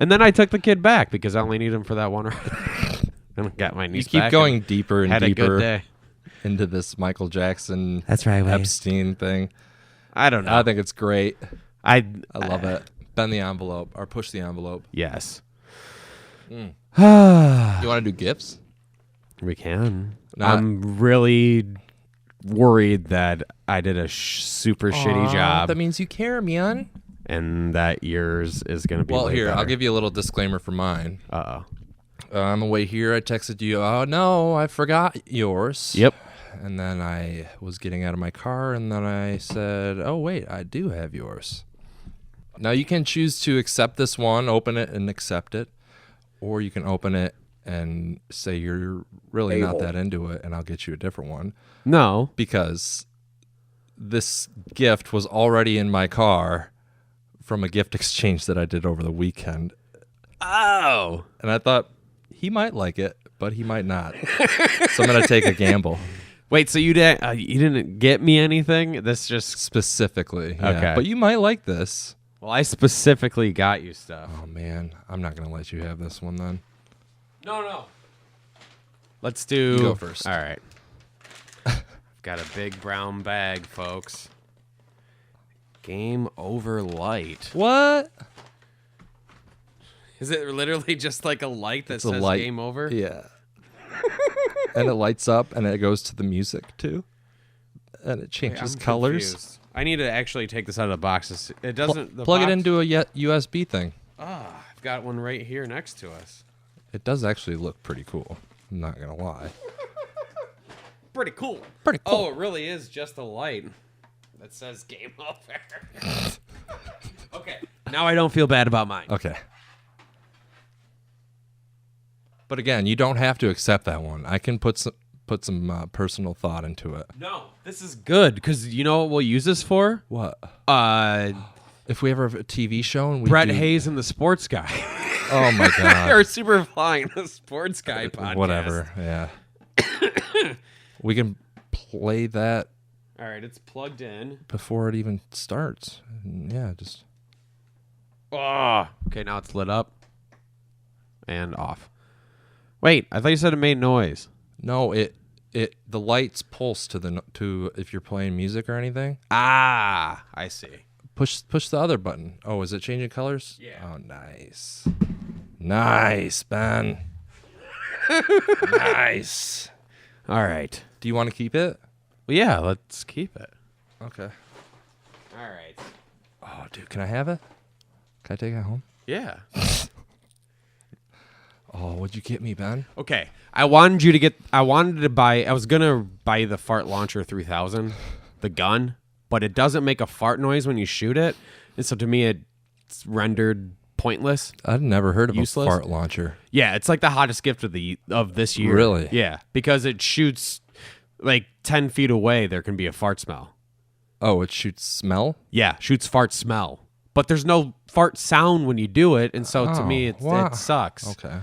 And then I took the kid back because I only need him for that one ride. And got my niece back. You keep going deeper and had a deeper good day. into this Michael Jackson That's right, Wade. Epstein thing. I don't know. I think it's great. I love it. Bend the envelope or push the envelope. Yes. You want to do gifts? We can. I'm really worried that I did a super shitty job. That means you care, man. And that yours is going to be Well, way here, better. I'll give you a little disclaimer for mine. Uh-oh. On the way here, I texted you, oh, no, I forgot yours. Yep. And then I was getting out of my car, and then I said, oh, wait, I do have yours. Now, you can choose to accept this one, open it, and accept it. Or you can open it and say you're really not that into it, and I'll get you a different one. No. Because this gift was already in my car from a gift exchange that I did over the weekend. Oh. And I thought, he might like it, but he might not. So I'm going to take a gamble. Wait, so you didn't get me anything? This just... Specifically. Yeah. Okay. But you might like this. Well, I specifically got you stuff. Oh, man. I'm not going to let you have this one then. No. Let's do... You go first. All right. Got a big brown bag, folks. Game Over Light. What? Is it literally just like a light that says light. Game Over? Yeah. And it lights up, and it goes to the music, too. And it changes I'm colors. confused. I need to actually take this out of the box. It doesn't... the Plug it box- into a USB thing. I've got one right here next to us. It does actually look pretty cool. I'm not going to lie. Pretty cool. Pretty cool. Oh, it really is just a light that says Game Over. Okay. Now I don't feel bad about mine. Okay. But again, you don't have to accept that one. I can put some personal thought into it. No, this is good because you know what we'll use this for? What? If we ever have a TV show and we Brett do... Hayes and the Sports Guy. Oh my God. Or Superflying the Sports Guy podcast. Whatever. Yeah. We can play that. All right, it's plugged in. Before it even starts. Yeah, just. Oh, okay, now it's lit up and off. Wait, I thought you said it made noise. No, the lights pulse to if you're playing music or anything. Ah, I see. Push the other button. Oh, is it changing colors? Yeah. Oh, nice. Nice, Ben. Nice. All right. Do you want to keep it? Well, yeah, let's keep it. Okay. All right. Oh, dude, can I have it? Can I take it home? Yeah. Oh, what'd you get me, Ben? Okay. I was going to buy the Fart Launcher 3000, the gun, but it doesn't make a fart noise when you shoot it. And so to me, it's rendered pointless. I'd never heard of Useless. a fart launcher. Yeah, it's like the hottest gift of this year. Really? Yeah, because it shoots like 10 feet away. There can be a fart smell. Oh, it shoots smell? Yeah, shoots fart smell. But there's no fart sound when you do it, and so to me, it sucks. Okay.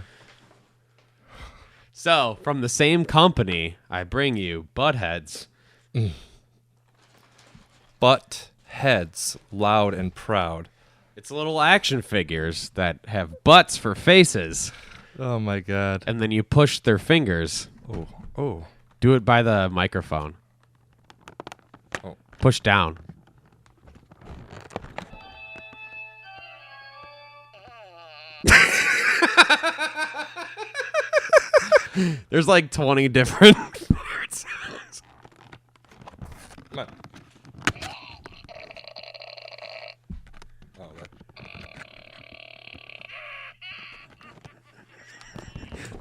So, from the same company, I bring you Buttheads. Butt heads, loud and proud. It's little action figures that have butts for faces, Oh my god. and then you push their fingers. Oh. Do it by the microphone. Oh. Push down. There's like 20 different fart sounds. Come on. Oh,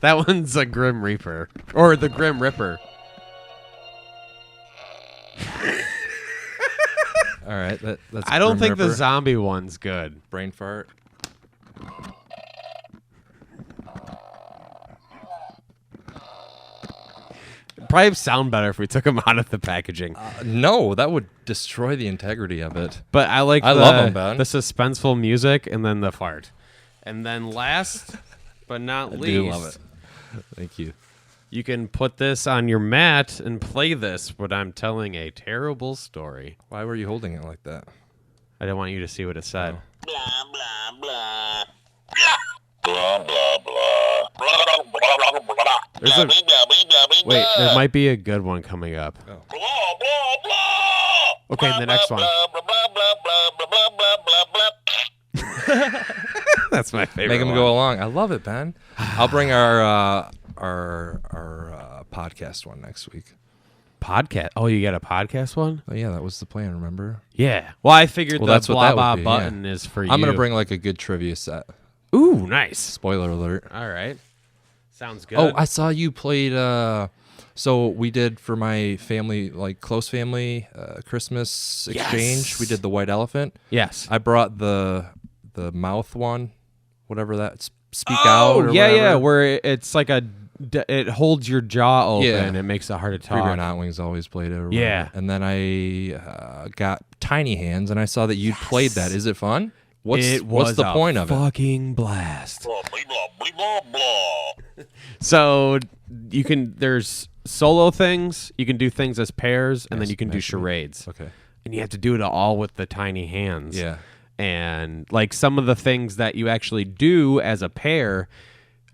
That one's a Grim Reaper. Or the Grim Ripper. all right. That's I don't Grim think the Ripper. zombie one's good. Brain fart. Probably sound better if we took them out of the packaging. No, that would destroy the integrity of it. But I like I love 'em, Ben. the suspenseful music and then the fart. And then last but not I least, do love it. Thank you. you can put this on your mat and play this, but I'm telling a terrible story. Why were you holding it like that? I didn't want you to see what it said. There's a, wait, there might be a good one coming up. Okay, the next one. That's my favorite. Make them one. go along. I love it, Ben. I'll bring our podcast one next week. Podcast. Oh, you got a podcast one? Oh yeah, that was the plan. Remember? Yeah. Well, I figured Well, the that's what blah that blah would be, button yeah. is for you. I'm gonna bring like a good trivia set. Ooh, nice. Spoiler alert. All right. Sounds good. Oh, I saw you played. So we did for my family, like close family, Christmas exchange. Yes. We did the white elephant. Yes. I brought the mouth one, whatever that speak out. Or yeah, whatever. yeah. Where it's like it holds your jaw open. Yeah. And it makes it hard to Three Bear talk. Not Wings always played it. Or Yeah. whatever. And then I got Tiny Hands, and I saw that you'd played that. Is it fun? What's the point of it? Fucking blast. So there's solo things. You can do things as pairs, and then you can do charades. Okay. And you have to do it all with the tiny hands. Yeah. And like some of the things that you actually do as a pair,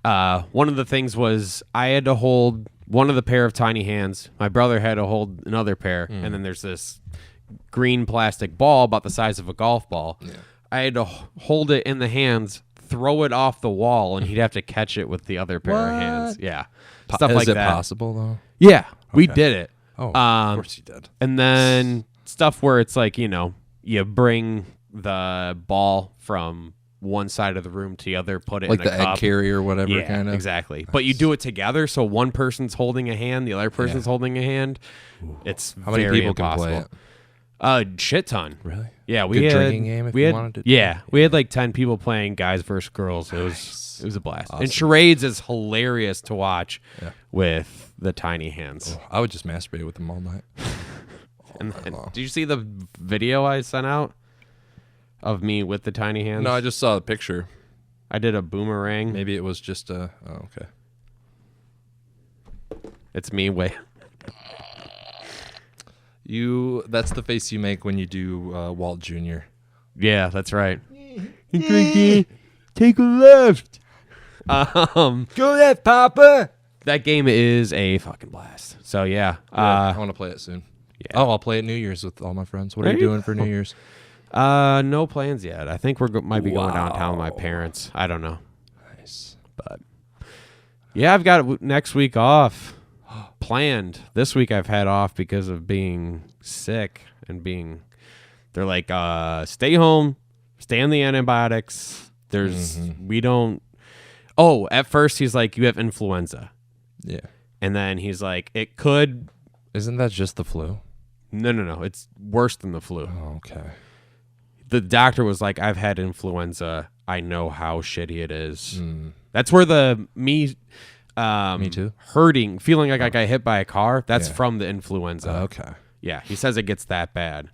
one of the things was I had to hold one of the pair of tiny hands. My brother had to hold another pair. And then there's this green plastic ball about the size of a golf ball. Yeah. I had to hold it in the hands, throw it off the wall, and he'd have to catch it with the other pair of hands. Yeah. Stuff like that. Is it possible, though? Yeah. We did it. Oh, of course you did. And then stuff where it's like, you bring the ball from one side of the room to the other, put it Like in a the cup. egg carrier or whatever, Yeah, kind of. exactly. But you do it together, so one person's holding a hand, the other person's holding a hand. It's How many very people impossible. can play it? A shit ton. Really? Yeah, we Good had drinking game if we you had, wanted to. Yeah, we had like 10 people playing guys versus girls. It was a blast. Awesome. And charades is hilarious to watch with the tiny hands. Oh, I would just masturbate with them all night. And did you see the video I sent out of me with the tiny hands? No, I just saw the picture. I did a boomerang. Maybe it was just a. Oh, okay. It's me. Wait. That's the face you make when you do Walt Jr. Yeah, that's right. Take a left. Go left, Papa. That game is a fucking blast. So yeah, I want to play it soon. Yeah. Oh, I'll play it New Year's with all my friends. What are There you you doing for New Year's? no plans yet. I think might be going downtown with my parents. I don't know. Nice. But yeah, I've got next week off planned. This week I've had off because of being sick and they're like, stay home, stay on the antibiotics. We don't. Oh, at first he's like, you have influenza. Yeah. And then he's like, it could. Isn't that just the flu? No. It's worse than the flu. Oh, okay. The doctor was like, I've had influenza. I know how shitty it is. That's where me too. Hurting, feeling like I got hit by a car. That's from the influenza. Okay. Yeah, he says it gets that bad.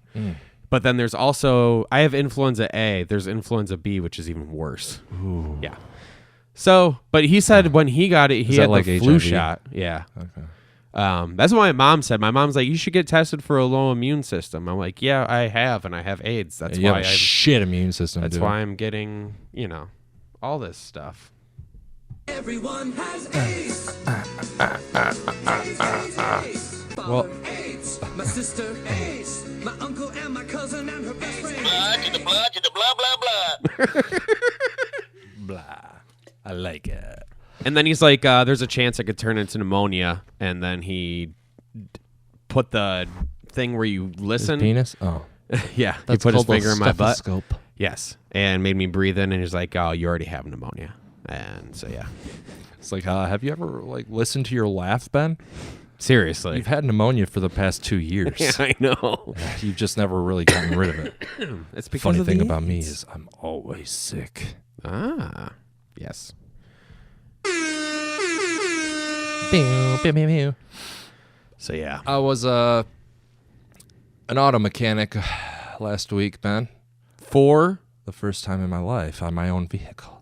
But then there's also, I have influenza A. There's influenza B, which is even worse. Ooh. Yeah. So, but he said when he got it, he had like the flu HIV? shot. Yeah. Okay. That's what my mom said. My mom's like, you should get tested for a low immune system. I'm like, yeah, I have, and I have AIDS. That's You why have a shit immune system. That's dude. why I'm getting, all this stuff. Everyone has AIDS. Well, AIDS. My sister AIDS. My uncle and my cousin and her best friend. blah. I like it. And then he's like, there's a chance it could turn into pneumonia. And then he put the thing where you listen. His penis? Oh. Yeah. That's he put his called a finger in my butt. stethoscope. Yes. And made me breathe in. And he's like, oh, you already have pneumonia. And so, yeah. It's like, have you ever listened to your laugh, Ben? Seriously. You've had pneumonia for the past 2 years. Yeah, I know. You've just never really gotten rid of it. It's because Funny of thing the about me AIDS. is I'm always sick. Ah. Yes. So, yeah. I was an auto mechanic last week, Ben. For the first time in my life on my own vehicle.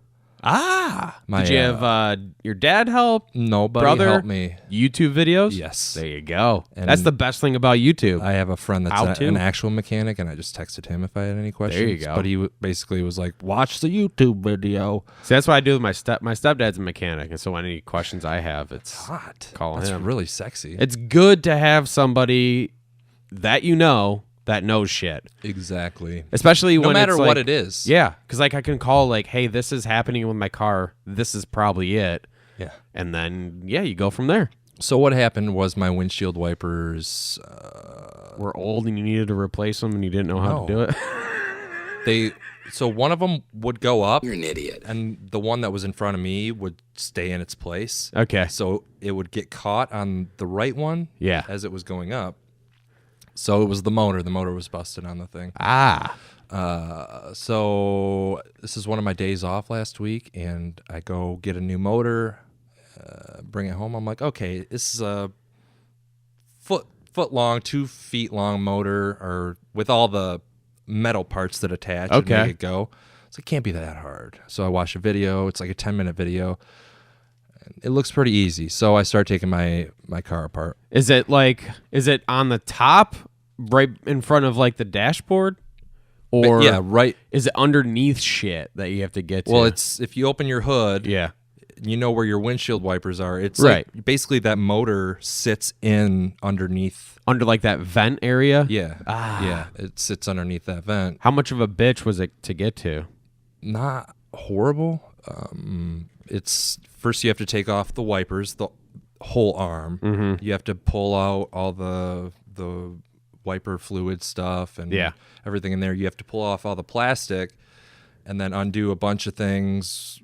Did you have your dad help? Nobody brother helped me. YouTube videos? Yes. There you go. And that's the best thing about YouTube. I have a friend that's an actual mechanic, and I just texted him if I had any questions. There you go. But he basically was like, watch the YouTube video. See, that's what I do with my stepdad's a mechanic, and so any questions I have, it's hot. Call That's him. really sexy. It's good to have somebody that that knows shit. Exactly. Especially when no matter it's what like, it is. Yeah, because I can call hey, this is happening with my car. This is probably it. Yeah. And then you go from there. So what happened was my windshield wipers were old and you needed to replace them and you didn't know how to do it. So one of them would go up. You're an idiot. And the one that was in front of me would stay in its place. Okay. So it would get caught on the right one. Yeah. As it was going up. So it was the motor. The motor was busted on the thing. So this is one of my days off last week, and I go get a new motor, bring it home. I'm like, okay, this is a foot long, 2 feet long motor, or with all the metal parts that attach and make it go. So it can't be that hard. So I watch a video. It's like a 10-minute video. It looks pretty easy. So I start taking my car apart. Is it on the top, right in front of the dashboard? Or yeah, right. Is it underneath shit that you have to get to? Well, it's if you open your hood, you know where your windshield wipers are. It's right. Basically that motor sits underneath. Under that vent area? Yeah. Yeah, it sits underneath that vent. How much of a bitch was it to get to? Not horrible. It's first you have to take off the wipers, the whole arm. Mm-hmm. You have to pull out all the wiper fluid stuff and everything in there. You have to pull off all the plastic and then undo a bunch of things,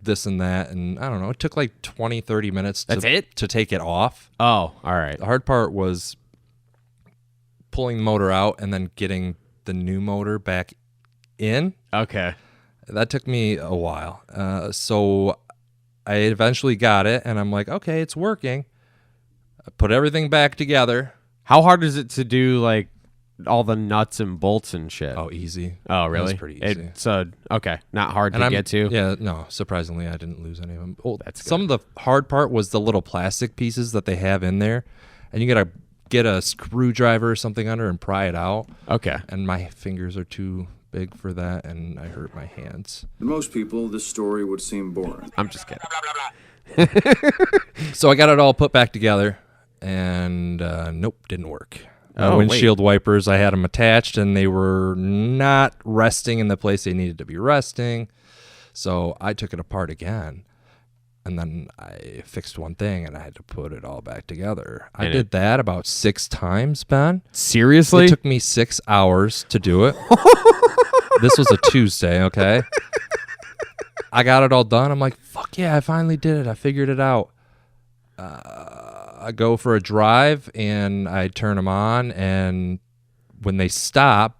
this and that. And I don't know, it took 20-30 minutes to take it off. Oh, all right. The hard part was pulling the motor out and then getting the new motor back in. Okay. That took me a while. So I eventually got it, and I'm like, okay, it's working. I put everything back together. How hard is it to do all the nuts and bolts and shit? Oh, easy. Oh, really? It's pretty easy. It's okay, not hard to get to. Yeah, no. Surprisingly, I didn't lose any of them. Oh, that's good. Some of the hard part was the little plastic pieces that they have in there, and you gotta get a screwdriver or something under and pry it out. Okay. And my fingers are too big for that, and I hurt my hands. To most people, this story would seem boring. I'm just kidding. So I got it all put back together, and nope, didn't work. Oh, windshield wipers, I had them attached, and they were not resting in the place they needed to be resting. So I took it apart again, and then I fixed one thing, and I had to put it all back together. I did that about 6 times, Ben. Seriously? It took me 6 hours to do it. This was a Tuesday, okay? I got it all done. I'm like, fuck yeah, I finally did it. I figured it out. I go for a drive, and I turn them on, and when they stop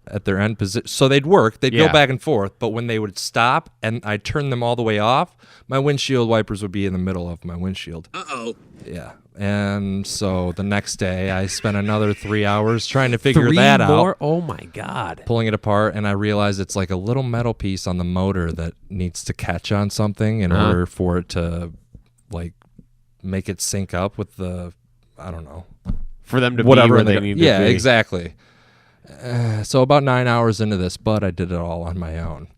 at their end position, so they'd work. They'd go back and forth, but when they would stop and I turn them all the way off, my windshield wipers would be in the middle of my windshield. Uh-oh. Yeah. And so the next day, I spent another 3 hours trying to figure that out. Oh, my God. Pulling it apart, and I realized it's like a little metal piece on the motor that needs to catch on something in order for it to, like, make it sync up with the, I don't know. For them to whatever be where they need to be. Yeah, exactly. So about 9 hours into this, but I did it all on my own.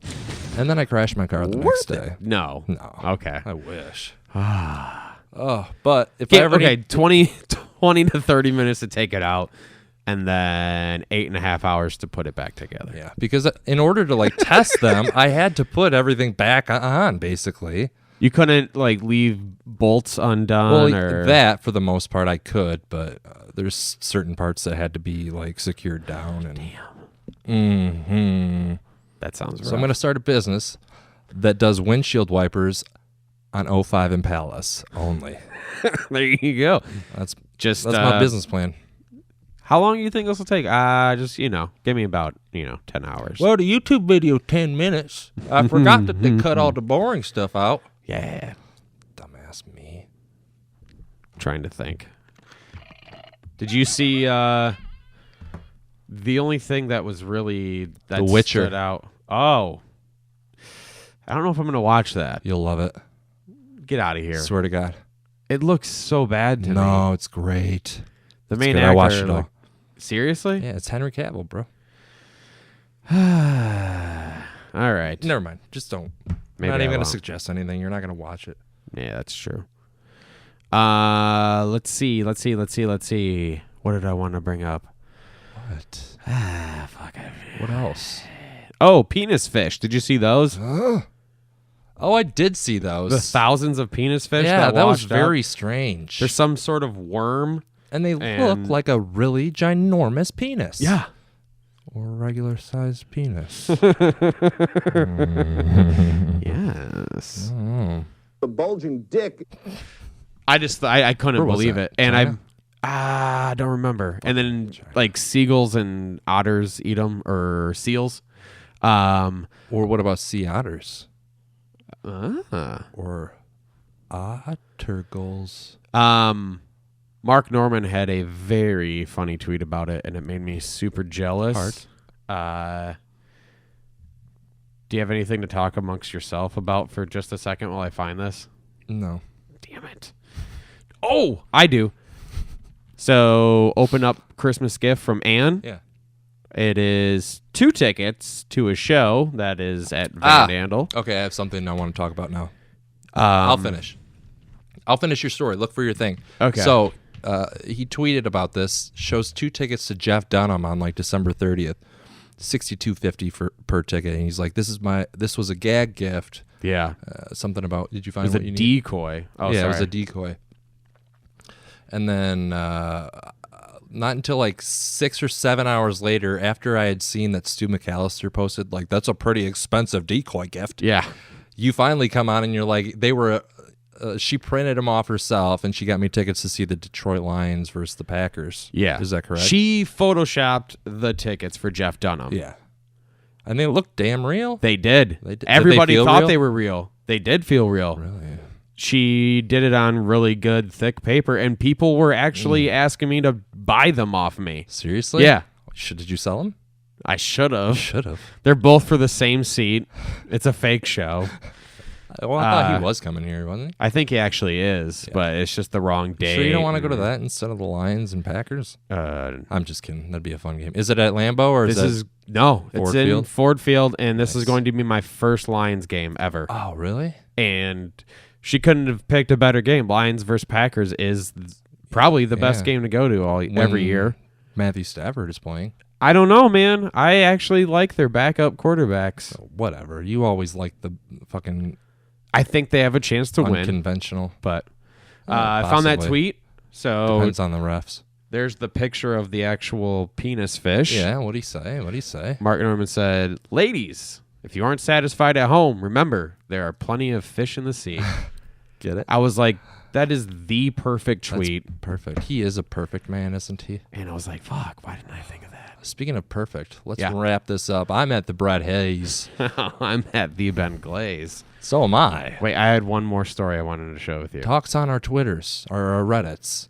And then I crashed my car the next day. No. Okay. I wish. But if I ever okay, 20 to 30 minutes to take it out, and then 8.5 hours to put it back together. Yeah, because in order to like test them, I had to put everything back on, basically. You couldn't like leave bolts undone, or that for the most part I could, but there's certain parts that had to be like secured down. And damn. That sounds rough. So I'm gonna start a business that does windshield wipers on 05 Impalas only. There you go. That's just my business plan. How long do you think this will take? Just give me about 10 hours. Well, the YouTube video 10 minutes. I forgot that they cut all the boring stuff out. Yeah. Dumbass me. Trying to think. Did you see the only thing that was really that The Witcher. stood out? Oh. I don't know if I'm going to watch that. You'll love it. Get out of here. Swear to God. It looks so bad to me. No, it's great. The It's main good. actor. I watched it all. Seriously? Yeah, it's Henry Cavill, bro. All right. Never mind. Just don't. Maybe I'm not I even going won't. to suggest anything. You're not going to watch it. Yeah, that's true. Let's see. What did I want to bring up? What? Fuck. What else? Oh, penis fish. Did you see those? Oh, I did see those. The thousands of penis fish. Yeah, that was washed very up. strange. There's some sort of worm. And they look like a really ginormous penis. Yeah. Or a regular sized penis. Yes. The bulging dick. I couldn't Where was believe that? it. And China? I don't remember. And then like seagulls and otters eat them, or seals. Or what about sea otters? Or ottergulls? Mark Norman had a very funny tweet about it, and it made me super jealous. Do you have anything to talk amongst yourself about for just a second while I find this? No. Damn it. Oh, I do. So, open up Christmas gift from Anne. Yeah. It is 2 tickets to a show that is at Van Andel. Okay, I have something I want to talk about now. I'll finish your story. Look for your thing. Okay. So he tweeted about this. Shows 2 tickets to Jeff Dunham on like December 30th, $62.50 per ticket. And he's like, "This was a gag gift." Yeah. Something about. Did you find It was what a you need? decoy. Oh, yeah, sorry. it was a decoy. And then not until like 6 or 7 hours later, after I had seen that Stu McAllister posted, like, "That's a pretty expensive decoy gift." Yeah. You finally come on and you're like, they were. She printed them off herself, and she got me tickets to see the Detroit Lions versus the Packers. Yeah. Is that correct? She photoshopped the tickets for Jeff Dunham. Yeah. And they looked damn real. They did. Did they Everybody feel thought real? they were real. They did feel real. Really? She did it on really good, thick paper, and people were actually asking me to buy them off me. Seriously? Yeah. Did you sell them? I should have. Should have. They're both for the same seat. It's a fake show. Well, I thought he was coming here, wasn't he? I think he actually is, but it's just the wrong day. Sure you don't want to go to that instead of the Lions and Packers? I'm just kidding. That'd be a fun game. Is it at Lambeau or no? Ford It's in Field? Ford Field, and this is going to be my first Lions game ever. Oh, really? And she couldn't have picked a better game. Lions versus Packers is probably the best game to go to every year. Matthew Stafford is playing. I don't know, man. I actually like their backup quarterbacks. Whatever. You always like the fucking. I think they have a chance to win. Unconventional. But I found that Possibly. tweet. So Depends on the refs. there's the picture of the actual penis fish. Yeah, what'd he say? Mark Norman said, "Ladies, if you aren't satisfied at home, remember there are plenty of fish in the sea." Get it? I was like, that is the perfect tweet. That's perfect. He is a perfect man, isn't he? And I was like, fuck, why didn't I think of that? Speaking of perfect, let's wrap this up. I'm at the Brett Hayes. I'm at the Ben Glaze. So am I. Wait, I had one more story I wanted to share with you. Talks on our Twitters or our Reddits.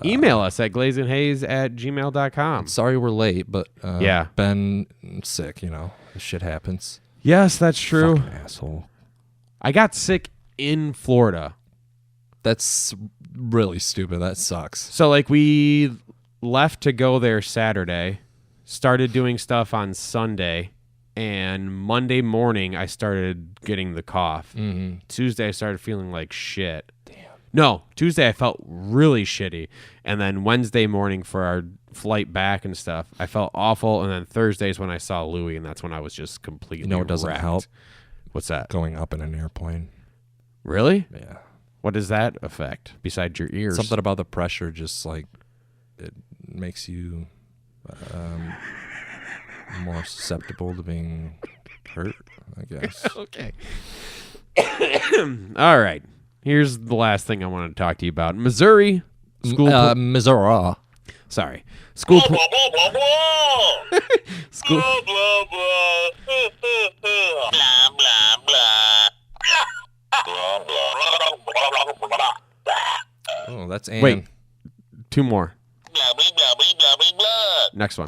Email us at glazinghaze@gmail.com. Sorry we're late, but Yeah. Ben sick, This shit happens. Yes, that's true. Fucking asshole. I got sick in Florida. That's really stupid. That sucks. So, like, we left to go there Saturday, started doing stuff on Sunday, and Monday morning I started getting the cough. Mm-hmm. Tuesday I started feeling like shit. Damn. No, Tuesday I felt really shitty. And then Wednesday morning for our flight back and stuff, I felt awful. And then Thursday's when I saw Louie, and that's when I was just completely It doesn't wrecked. help? What's that? Going up in an airplane. Really? Yeah. What does that affect besides your ears? Something about the pressure just like it makes you more susceptible to being hurt, I guess. Okay. All right. Here's the last thing I wanted to talk to you about. Missouri school. Missouri. Sorry. School. School. Oh, that's Ann. Wait. Two more. Next one.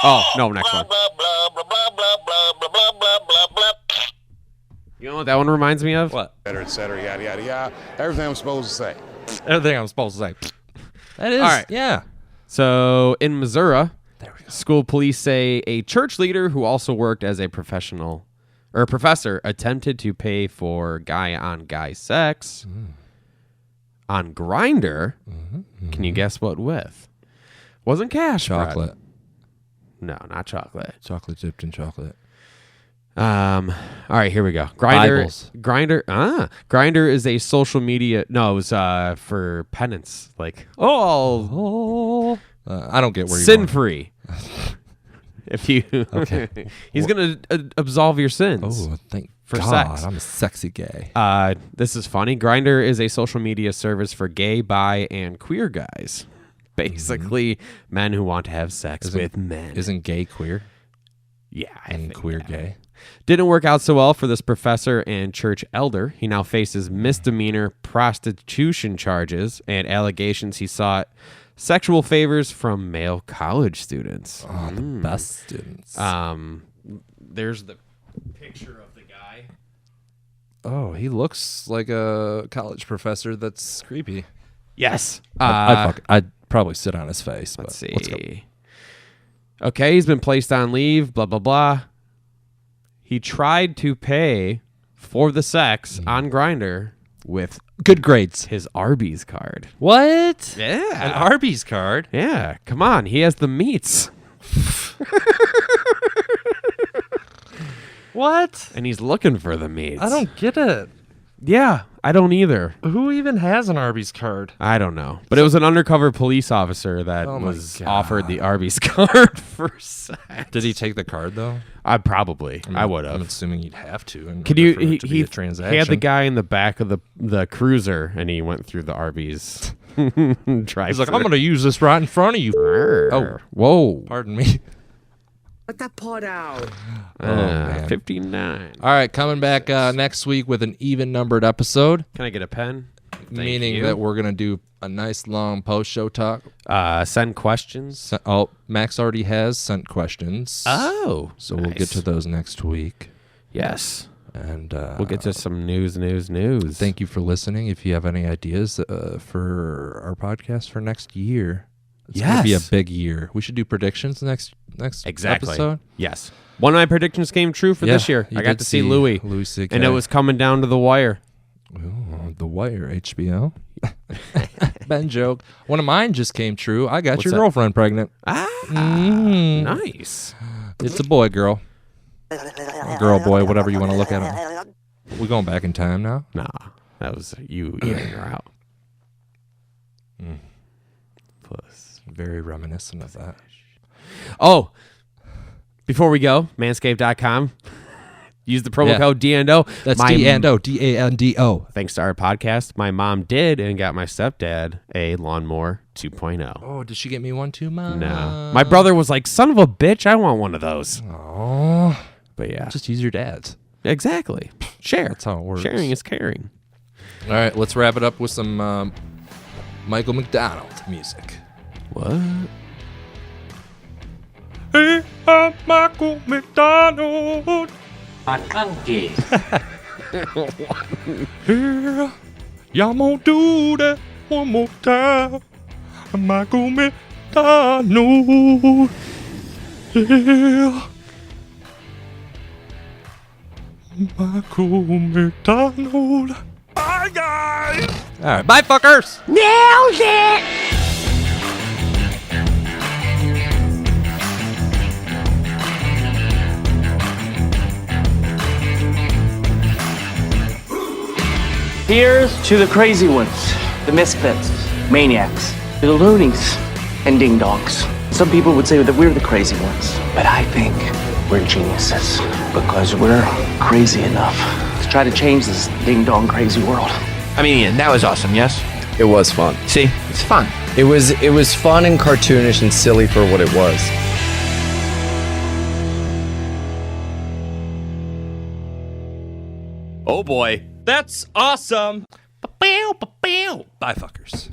Oh, no, next one. You know what that one reminds me of? What? Et cetera, yada, yada, yada. Everything I'm supposed to say. Everything I'm supposed to say. That is. All right. Yeah. So in Missouri, school police say a church leader who also worked as a professer attempted to pay for guy-on-guy sex on Grindr. Can you guess what with? Wasn't cash. Chocolate. Brad. No, not chocolate. Chocolate dipped in chocolate. All right, here we go. Grindr. Bibles. Grindr is a social media. No, it was for penance. Like, I don't get where you're sin going. free. If you, Okay. He's gonna absolve your sins. Oh, thank for God. sex. I'm a sexy gay. This is funny. Grindr is a social media service for gay, bi, and queer guys. Basically, men who want to have sex with men. Isn't gay queer? Yeah, I And think queer that. gay. Didn't work out so well for this professor and church elder. He now faces misdemeanor prostitution charges and allegations he sought sexual favors from male college students. Oh, the best students. There's the picture of the guy. Oh, he looks like a college professor that's creepy. Yes. I'd probably sit on his face. Let's but let's go. see. Okay, he's been placed on leave, blah, blah, blah. He tried to pay for the sex on Grindr with good grades. His Arby's card. What? Yeah. An Arby's card? Yeah. Come on. He has the meats. What? And he's looking for the meats. I don't get it. Yeah, I don't either. Who even has an Arby's card? I don't know. But it was an undercover police officer that Oh my was God. offered the Arby's card for sex. Did he take the card though? I probably. I would I'm have. assuming he'd have to. In Could order you? for it to be He a transaction. had the guy in the back of the cruiser, and he went through the Arby's drive. He's like, I'm going to use this right in front of you. Oh, whoa! Pardon me. Let that part out. man. 59. All right, coming back next week with an even numbered episode. Can I get a pen? Meaning that we're going to do a nice long post-show talk. Send questions. Max already has sent questions. Oh, So we'll get to those next week. Yes. And we'll get to some news. Thank you for listening. If you have any ideas for our podcast for next year, it's going to be a big year. We should do predictions next episode. Yes. One of my predictions came true for this year. I got to see Louis C.K. and it was coming down to the wire. Ooh, The Wire, HBO. Ben joke. One of mine just came true. I got What's your that? girlfriend pregnant. Nice. It's a boy, girl. Girl, boy, whatever you want to look at him. We going back in time now? Nah, that was you eating her out. Plus, very reminiscent of that. Oh, before we go, manscaped.com. Use the promo code DANDO. That's DANDO, DANDO. Thanks to our podcast, my mom did and got my stepdad a lawnmower 2.0. Oh, did she get me one too, Mom? No. My brother was like, son of a bitch, I want one of those. Oh. But yeah. Just use your dad's. Exactly. Share. That's how it works. Sharing is caring. All right, let's wrap it up with some Michael McDonald music. What? Hey, I'm Michael McDonald. Monkey. Yeah, y'all gonna do that one more time. Michael McDonald. Yeah. Michael McDonald. Bye, guys. All right, bye, fuckers. Nailed it! Here's to the crazy ones, the misfits, maniacs, the loonies, and ding-dongs. Some people would say that we're the crazy ones, but I think we're geniuses because we're crazy enough to try to change this ding-dong crazy world. I mean, Ian, that was awesome, yes? It was fun. See, it's fun. It was fun and cartoonish and silly for what it was. Oh boy. That's awesome. Bye, fuckers.